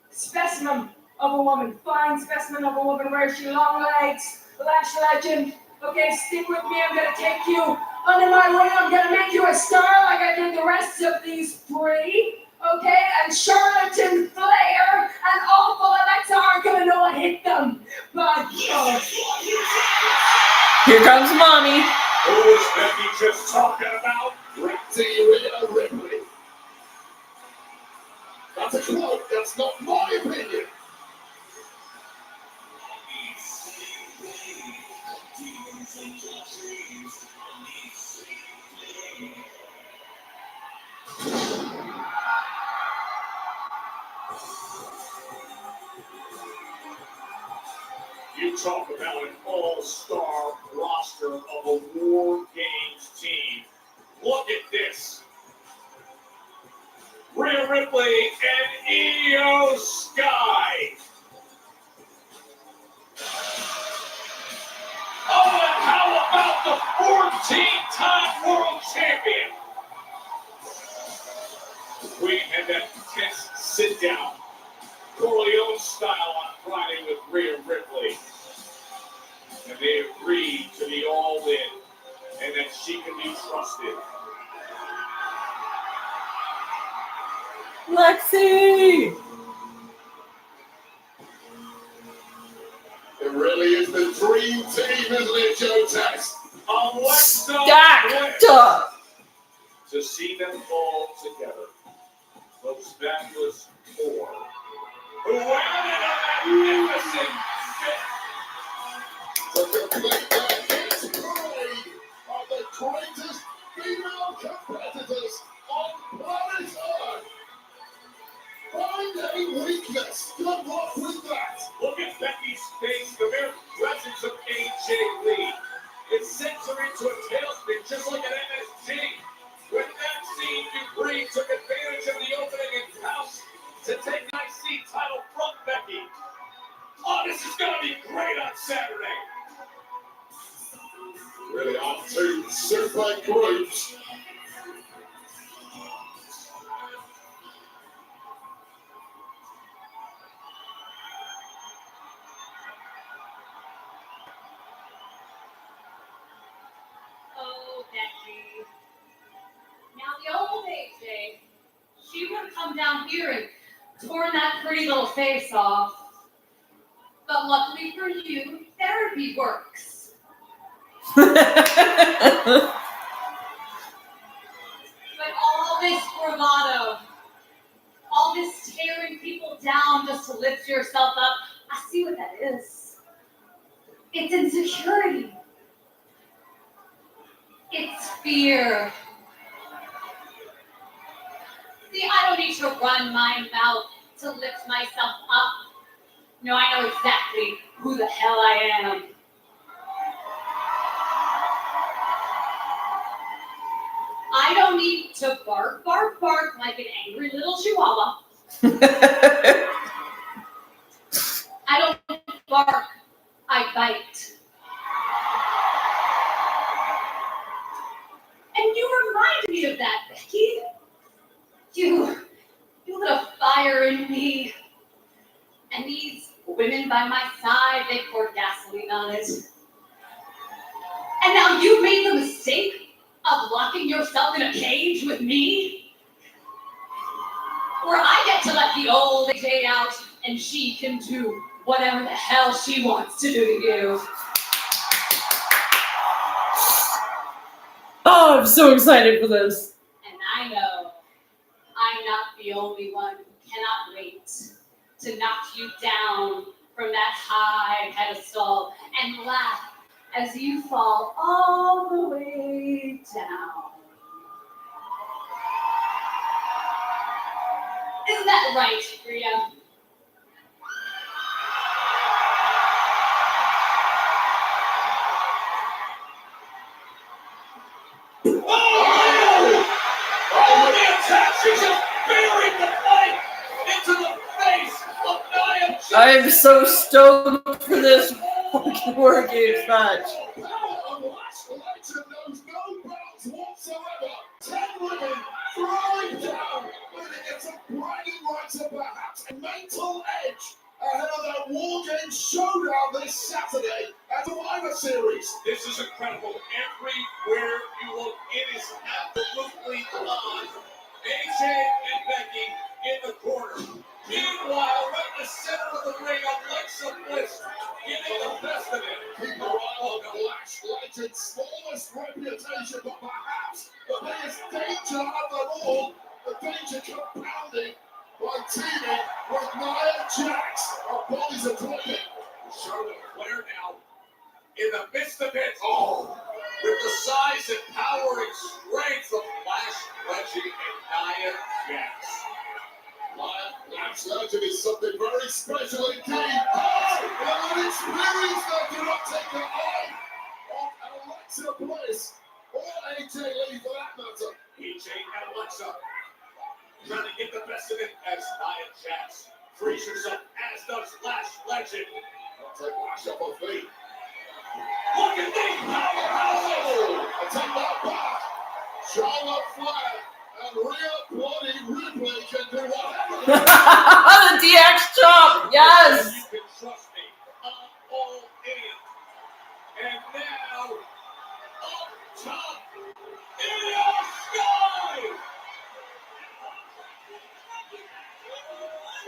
specimen of a woman, fine specimen of a woman. Where's she? Long legs, Lash Legend. Okay, stick with me. I'm gonna take you under my wing. I'm gonna make you a star like I did the rest of these three. Okay, and Charlatan Flair and Awful Alexa aren't gonna know what hit them. But Here comes mommy. Who was Becky just talking about? Rhea Ripley. That's a quote. That's not my opinion. You talk about an all-star roster of a War Games team. Look at this. Rhea Ripley and Io Sky. Oh, and how about the 14-time world champion? We had that tense sit-down, Corleone style on Friday with Rhea Ripley. And they agreed to be all in and that she can be trusted. Lexi! It really is the dream team, isn't it, Joe Tex? Alexa Stacked Bliss. up! To see them all together. Those fabulous four. Who added a magnificent fit. To complete that his parade of the greatest female competitors on planet Earth. Find any weakness. Good luck with that. Look at Becky's face, the mere presence of AJ Lee. It sends her into a tailspin just like an MSG. With that scene, Dupree took advantage of the opening in house to take the IC title from Becky. Oh, this is going to be great on Saturday. Really are two super groups. Oh, Becky. Now the old AJ, she would have come down here and torn that pretty little face off. But luckily for you, therapy works. But all this bravado, all this tearing people down just to lift yourself up, I see what that is. It's insecurity. It's fear. See, I don't need to run my mouth to lift myself up. No, I know exactly who the hell I am. I don't need to bark like an angry little chihuahua. I don't bark, I bite. And you remind me of that, Becky. You lit a fire in me. And these women by my side, they poured gasoline on it. And now you've made the mistake of locking yourself in a cage with me? Where I get to let the old AJ out and she can do whatever the hell she wants to do to you. Oh, I'm so excited for this. And I know I'm not the only one who cannot wait to knock you down from that high pedestal and laugh as you fall all the way down. Isn't that right, Rhea? She just buried the fight into the face of Nia Jax. I'm so stoked for this fucking Wargames match. Knows no bounds whatsoever. 10 women throwing down, but it gets a bragging rights and perhaps a mental edge ahead of that Wargames showdown this Saturday at the Survivor Series. This is incredible. Everywhere you look, it is absolutely on. AJ and Becky in the corner. Meanwhile, right in the center of the ring, Alexa Bliss getting the best of it. Keep your eye on Flash Legend's smallest reputation, but perhaps the biggest danger of them all, the danger compounded by teaming with Nia Jax. Our bodies are talking. Charlotte Flair now in the midst of it. Oh, with the size and power and strength of Flash Legend and Nia Jax. Flash Legend is something very special indeed. But an experience that do not take the eye off Alexa Bliss or AJ Lee for that matter. AJ and Alexa trying to get the best of it as Nia Jax frees herself, as does Flash Legend. I'll take Flash up her feet. Look at the powerhouse! I take that back. Charlotte Flair and Rhea Bloody Ripley can do whatever. The DX chop, yes! You can trust me. I'm all in. And now, up top, in the sky!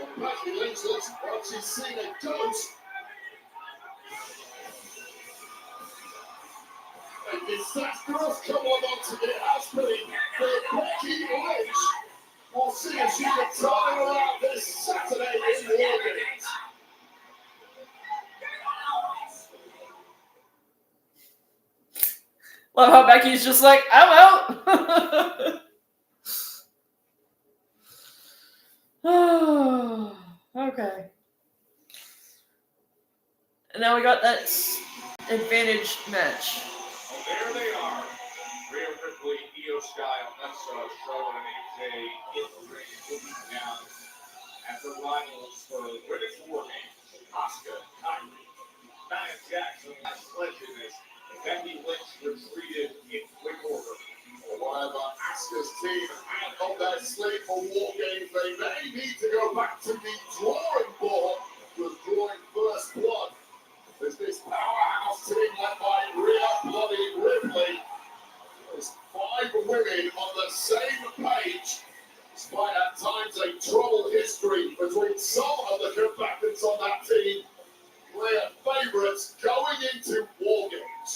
When Becky Lynch looks like she's seen a ghost. A disastrous couple of months it has been for Becky Lynch. We'll see if she can turn it around this Saturday in Wargames. Love how Becky's just like, I'm out. Oh, okay. And now we got that advantage match. Oh, there they are. Rhea Ripley, Io Sky, Alexa, Charlotte, and AJ in the ring, looking down at the rivals for Women's Wargames. Asuka, Kyrie, Nia Jax, and Flash Legend as Becky Lynch retreated in quick order. Whatever Asuka's team had on their slate for Wargames, they may need to go back to the drawing board with drawing first blood. There's this powerhouse team led by Rhea Bloody Ripley. There's 5 women on the same page, despite at times a troubled history between some of the combatants on that team. Clear favourites going into Wargames.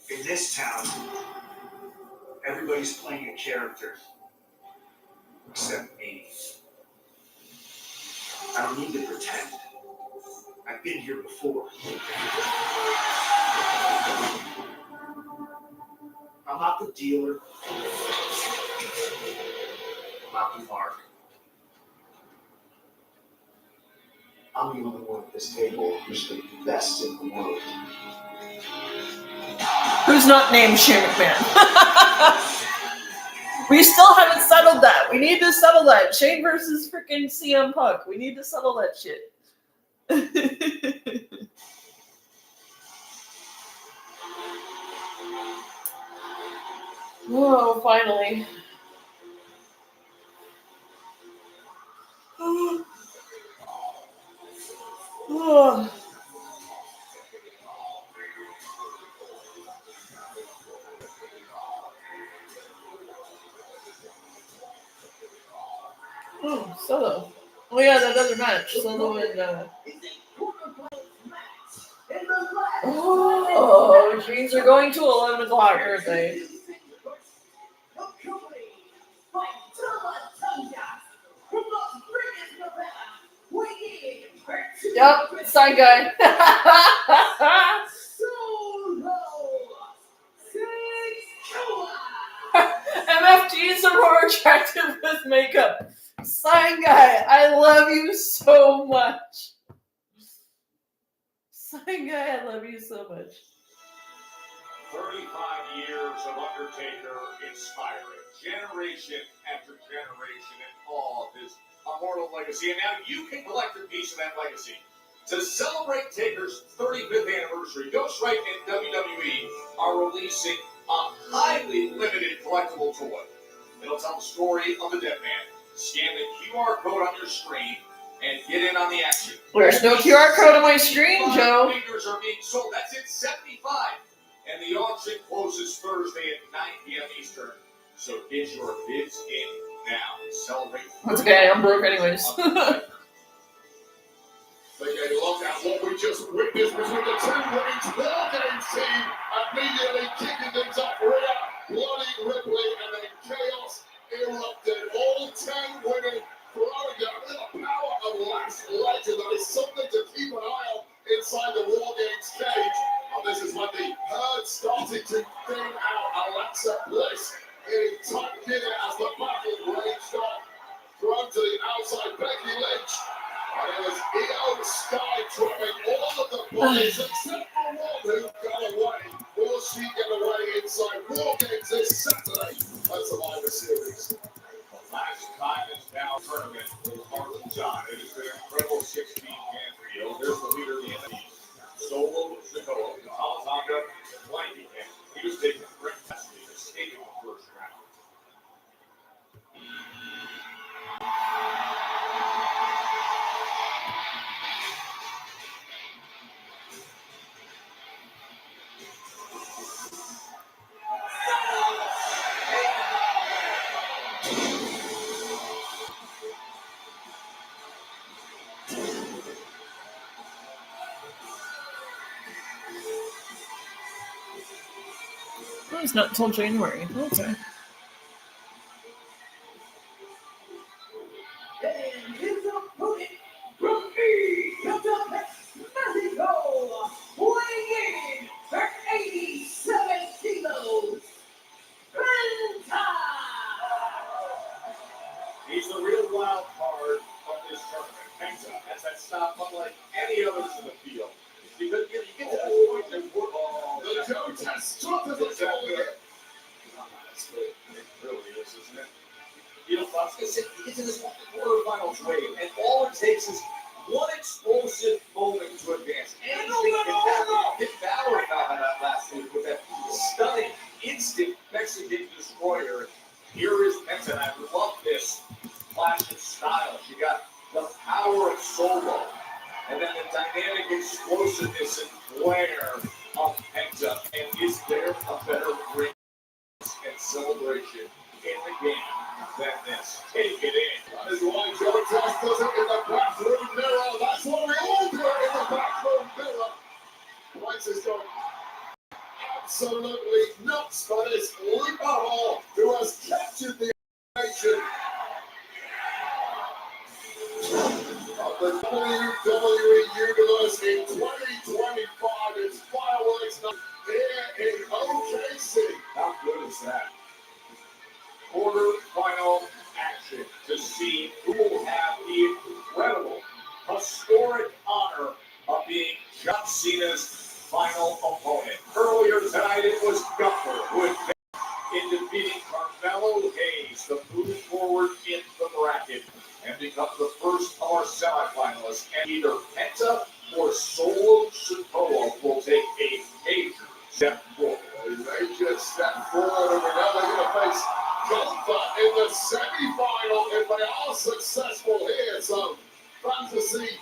In this town, everybody's playing a character. Except me. I don't need to pretend. I've been here before. I'm not the dealer. I'm not the mark. I'm the only one at this table who's the best in the world. Who's not named Shane McMahon? We still haven't settled that. We need to settle that. Shane versus freaking CM Punk. We need to settle that shit. Oh, finally. Oh. Oh, Solo. Oh yeah, that other match. Solo and oh, jeans are going to 11 o'clock, aren't they? Yep, side guy. MFGs are more attractive with makeup. Sign guy, I love you so much. Sign guy, I love you so much. 35 years of Undertaker inspiring generation after generation and all of his immortal legacy. And now you can collect a piece of that legacy. To celebrate Taker's 35th anniversary, Ghost Right and WWE are releasing a highly limited collectible toy. It'll tell the story of the dead man. Scan the QR code on your screen and get in on the action. There's no QR code on my screen, Joe. Figures are being sold. That's it, 75. And the auction closes Thursday at 9 p.m. Eastern. So get your bids in now. Celebrate. That's okay, I'm broke anyways. They look at what we just witnessed between the two Women's Wargames team, immediately kicking things up. Rhea, Bloody Ripley, and then chaos erupted. All 10 women throwing down with the power of last legend. That is something to keep an eye on inside the Wargames cage. And this is when the herd started to thin out. Alexa Bliss getting tight here as the battle raged on. Thrown to the outside, Becky Lynch. And it was Io Sky dropping all of the bodies except for one who got away. Will she get away inside Wargames this Saturday at Survivor Series? Last time is now tournament with Harlan John. It has been an incredible 16-man field. There's the leader of the NFC. Solo, Sikoa, Alzanga, flanking him. He was taking great custody, escaping the first round. Oh, it's not until January. Okay. And his opponent from Mexico, weighing in for 87 kilos, Penta. He's the real wild card of this tournament. Penta has that stop unlike any others in the field. Because you get to this point and The Joe test struck as a it really is, isn't it? You know, I was going to say, you get to this quarterfinals wave, and all it takes is one explosive moment to advance. Anything can happen. Finn Balor found that last week with that stunning, instant Mexican destroyer. Here is Penta, and I love this flash of style. You got the power of Solo, and then the dynamic explosiveness and flair of Penta. And is there a better ring and celebration in the game than this? Take it in. That is why Joe Test does it in the bathroom mirror. That's what we all do it in the bathroom mirror. Price is going absolutely nuts by this Lima Hall, who has captured the nation of the WWE Universe in 2025. It's fireworks night here in OKC. How good is that? Quarter-final action to see who will have the incredible, historic honor of being John Cena's final opponent. Earlier tonight, it was Gunther who had in defeating Carmelo Hayes. step forward, and we know they're going to face Gunther in the semi-final if they are successful here. So, fantasy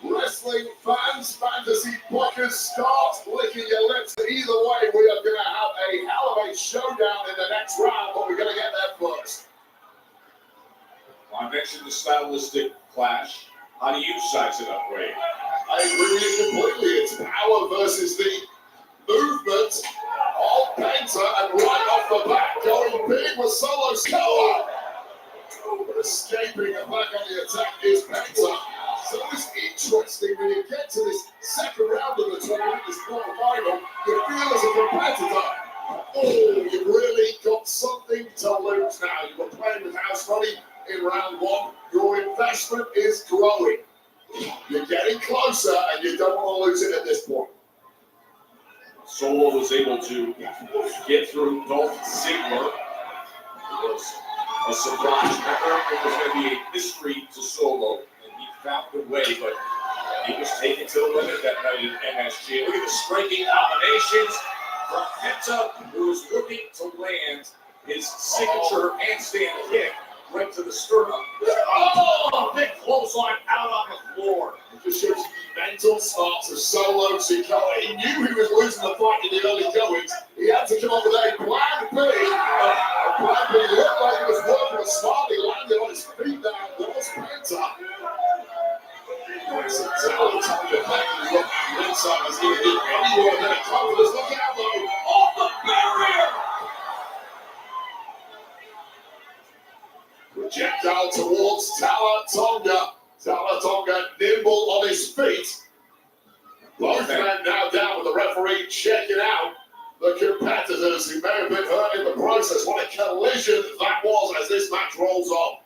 wrestling fans, fantasy blockers, start licking your lips. Either way, we are going to have a hell of a showdown in the next round, but we're going to get there first. I mentioned the stylistic clash. How do you size it up, Wade? I agree with you completely. It's power versus the movement of Penta, and right off the bat, going big with Solo Sikoa. But escaping and back on the attack is Penta. So it's interesting when you get to this second round of the tournament, this quarterfinal, you feel as a competitor, oh, you've really got something to lose now. You were playing with house money in round one. Your investment is growing. You're getting closer, and you don't want to lose it at this point. Solo was able to get through Dolph Ziggler. It was a surprise. Remember, it was going to be a mystery to Solo, and he found a way, but he was taken to the limit that night in MSG. Look at the striking combinations from Penta, who is looking to land his signature handstand kick right to the sternum. Oh, big clothesline out on the floor. It just shows the mental smarts of Solo Sikoa. He knew he was losing the fight in the early goings. He had to come up with a plan B. A plan B looked like it was working, but smartly landed on his feet there. There was Penta. It's a talent on the back. Look, inside is going to give anyone a bit of confidence. Look out, though. Off the barrier. Projectile towards Talatonga. Talatonga nimble on his feet. Both men now down with the referee checking out the competitors who may have been hurt in the process. What a collision that was as this match rolls on.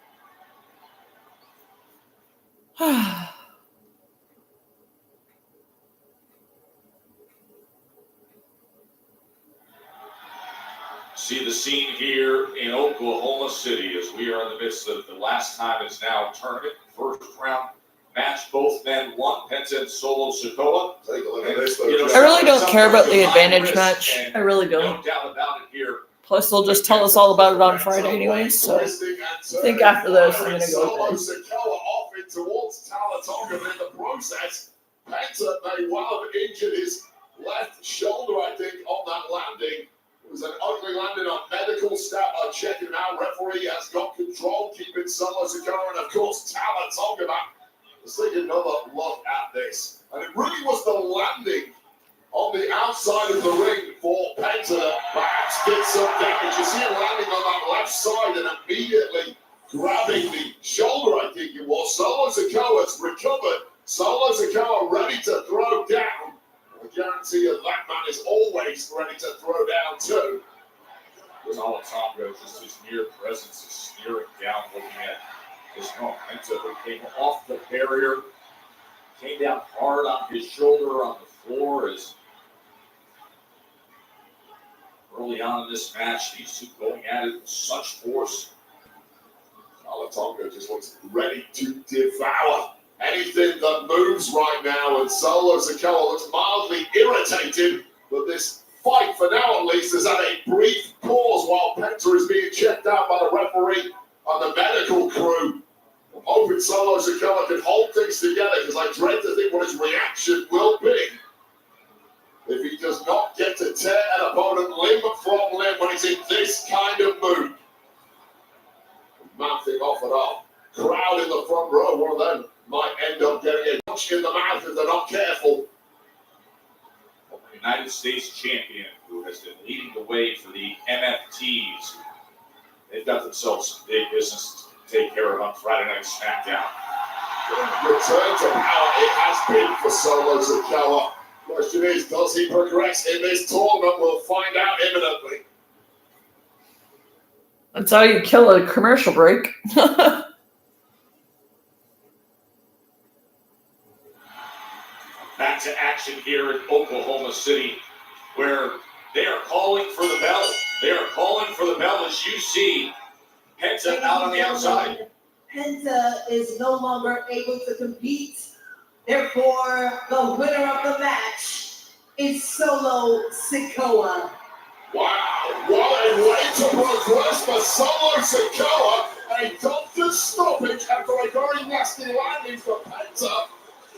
See the scene here in Oklahoma City as we are in the midst of the last time is now tournament. First round match, both men won. Penta and Solo Sikoa. Take a look at this, though. I really don't care about the advantage match. I really don't. No doubt about it here. Plus, they'll just tell us all about it on Friday anyway, so I think after this, I'm going to go with Solo Sikoa off in towards Talatonga, but in the process, Penta may well have injured his left shoulder, I think, on that landing. It was an ugly landing on medical staff. Checking him out. Referee has got control, keeping Solo Sikoa, and of course, Talatonga back. Let's take another look at this. And it really was the landing on the outside of the ring for Penta that perhaps did some damage. You see him landing on that left side and immediately grabbing the shoulder, I think it was. Solo Sikoa's recovered. Solo Sikoa ready to throw down. I guarantee you that man is always ready to throw down too. Talatonga, just his mere presence is staring down, looking at his Penta, who came off the barrier, came down hard on his shoulder on the floor. As early on in this match, these two going at it with such force. Talatonga just looks ready to devour anything that moves right now, and Solo Sikoa looks mildly irritated, but this fight, for now at least, has had a brief pause while Penta is being checked out by the referee and the medical crew. I'm hoping Solo Sikoa can hold things together, because I dread to think what his reaction will be if he does not get to tear an opponent limb from limb when he's in this kind of mood. Mouthing off and off. Crowd in the front row, one of them might end up getting a punch in the mouth if they're not careful. The United States champion, who has been leading the way for the MFTs. They've got themselves some big business to take care of on Friday Night SmackDown. Return to power it has been for Solo Sikoa. Question is, does he progress in this tournament? We'll find out imminently. That's how you kill a commercial break. Back to action here in Oklahoma City, where they are calling for the bell. They are calling for the bell as you see Penta out on the outside. Penta is no longer able to compete. Therefore, the winner of the match is Solo Sikoa. Wow, what a way to progress for Solo Sikoa. A doctor's stoppage after a very nasty landing for Penta.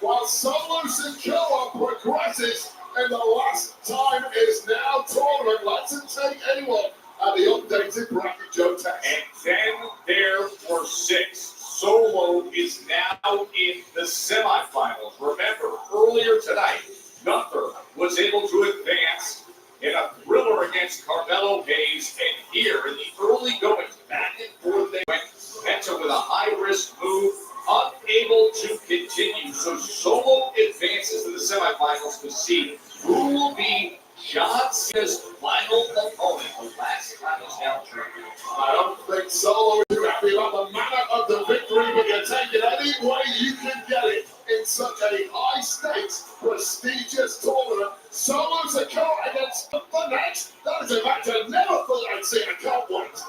While Solo Sikoa progresses, and the last time is now tournament. Let's take anyone at the updated bracket, Joe Tex. And then there were 6. Solo is now in the semifinals. Remember, earlier tonight, Gunther was able to advance in a thriller against Carmelo Hayes. And here in the early goings, back and forth they went. Penta with a high-risk move, unable to continue. So Solo advances to the semifinals to see who will be John Cena's final opponent. The last time he's now champion. I don't think Solo is too happy about the manner of the victory, but you take it any way you can get it in such a high-stakes, prestigious tournament. Solo Sikoa against the next. That is a match I never thought I'd see. I can't wait.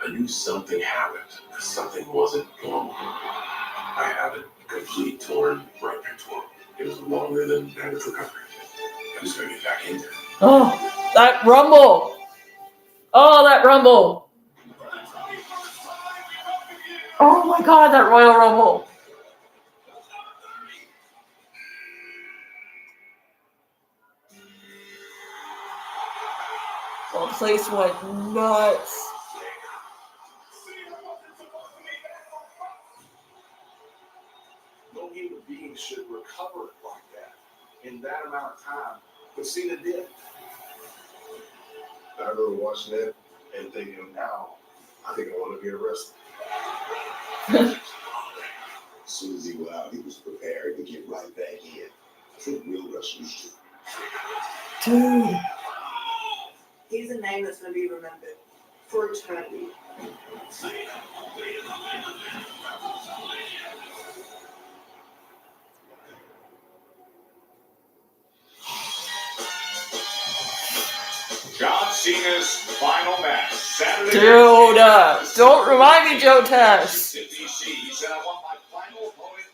I knew something happened. Something wasn't normal. I had a complete torn right pectoral. It was longer than average recovery. I was going to get back in there. Oh, that rumble. Oh, that rumble. Oh my God, that Royal Rumble. The place went nuts. No human being should recover like that in that amount of time. But Cena did. I remember watching that and thinking, now, I think I want to be arrested. As soon as he went out, he was prepared to get right back in. That's what real wrestlers do. Dude. He's a name that's going to be remembered for eternity. John Cena's final match, Saturday. Dude, don't remind me, Joe Tess. DC. He said, I want my final opponent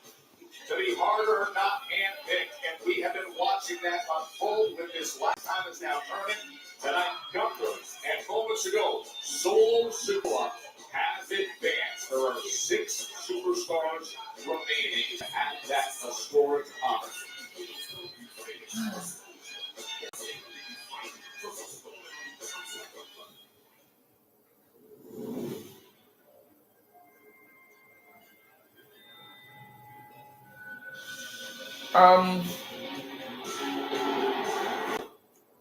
to be harder, not handpicked. And we have been watching that unfold with this last time is now turning. Tonight, Gunther, and moments ago, Solo Sikoa has advanced. There are 6 superstars remaining at that historic honor.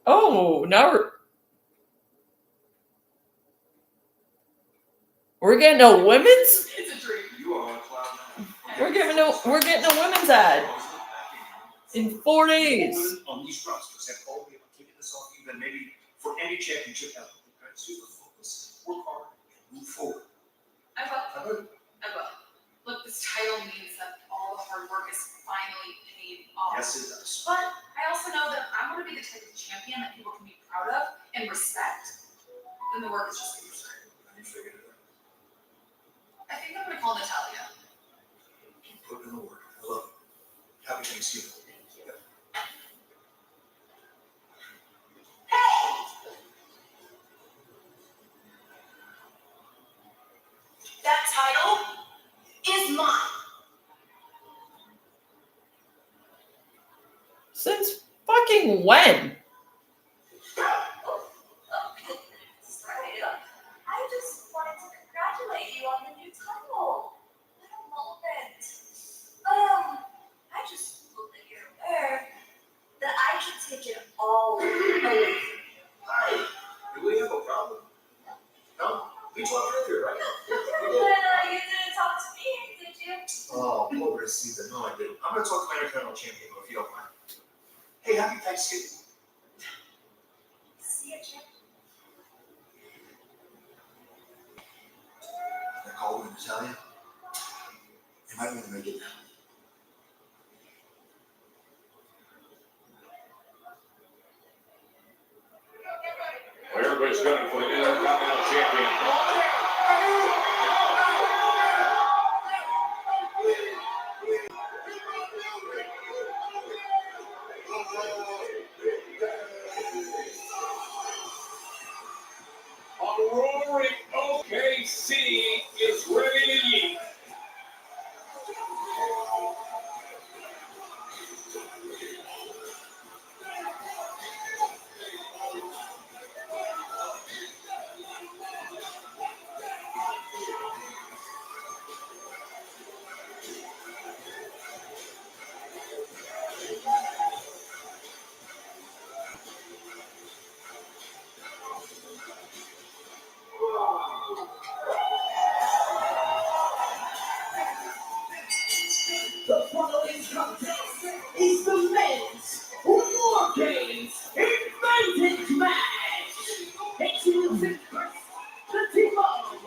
Oh, now we're getting a women's. It's a dream. You are on cloud nine. We're getting a women's ad in 4 days. Women on these rosters have all been taking this off you than maybe for any championship ever. Super focus, work hard, and move forward. I will. Look, this title means that all the hard work is finally paid off. Yes, it does. But I also know that I'm going to be the type of champion that people can be proud of and respect. Then the work is just getting started. You figured it out. I think I'm going to call Natalia. Keep putting in the work. I love it. Happy Thanksgiving. That title is mine. Since fucking when? Sorry. I just wanted to congratulate you on the new title. What a moment. I just hope that you're aware that I can take it all away. Hi. Do we have a problem? No? We talked earlier, right? You didn't talk to me, did you? Oh, poor Racita. No, I didn't. I'm going to talk to my Intercontinental Champion, if you don't mind. Hey, happy Thanksgiving. See you, Jim. I called him Natalia. You might want to make it now. Everybody's gunning for the Intercontinental Champion. AC is ready to eat. The following contest is the men's Wargames Advantage Match. Exclusive first, the team of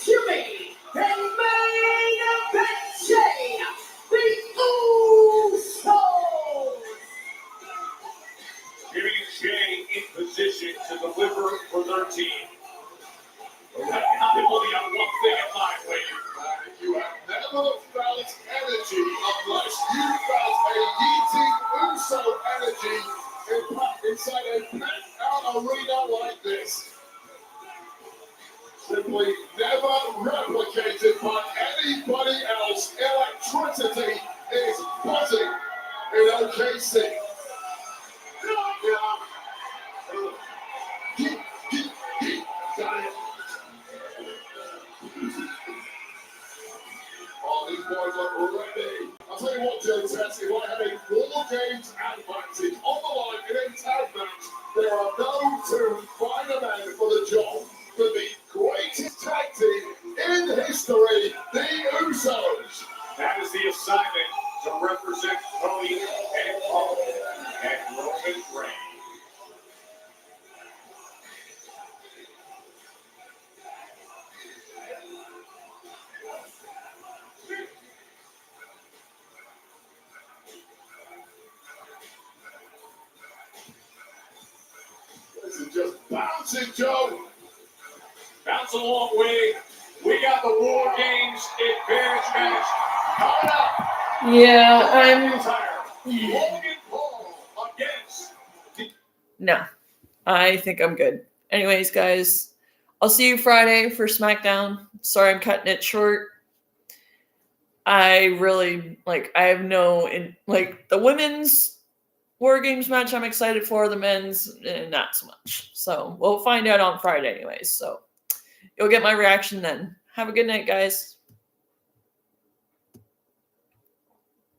Jimmy and main event Jay, the Usos. Jimmy and Jay in position to deliver for their team. But I can only have one thing in mind, Wade. You have never felt energy unless you felt a yeeting Uso energy inside a packed-out arena like this. Simply never replicated by anybody else. Electricity is buzzing in OKC. Got it. Oh, these boys look ready. I'll tell you what, Joe Tess, if I had a Wargames advantage on the line in a tag match, there are no two finer men for the job than the greatest tag team in history, the Usos. That is the assignment to represent Cody and Paul and Roman Reigns. This is just bouncing, Joe. Bounce a long way. We got the War Games Advantage match coming up. Yeah, Logan Paul against No, I think I'm good. Anyways, guys, I'll see you Friday for SmackDown. Sorry I'm cutting it short. I really, I have the women's War Games match I'm excited for, the men's, not so much. So we'll find out on Friday anyways. So you'll get my reaction then. Have a good night, guys.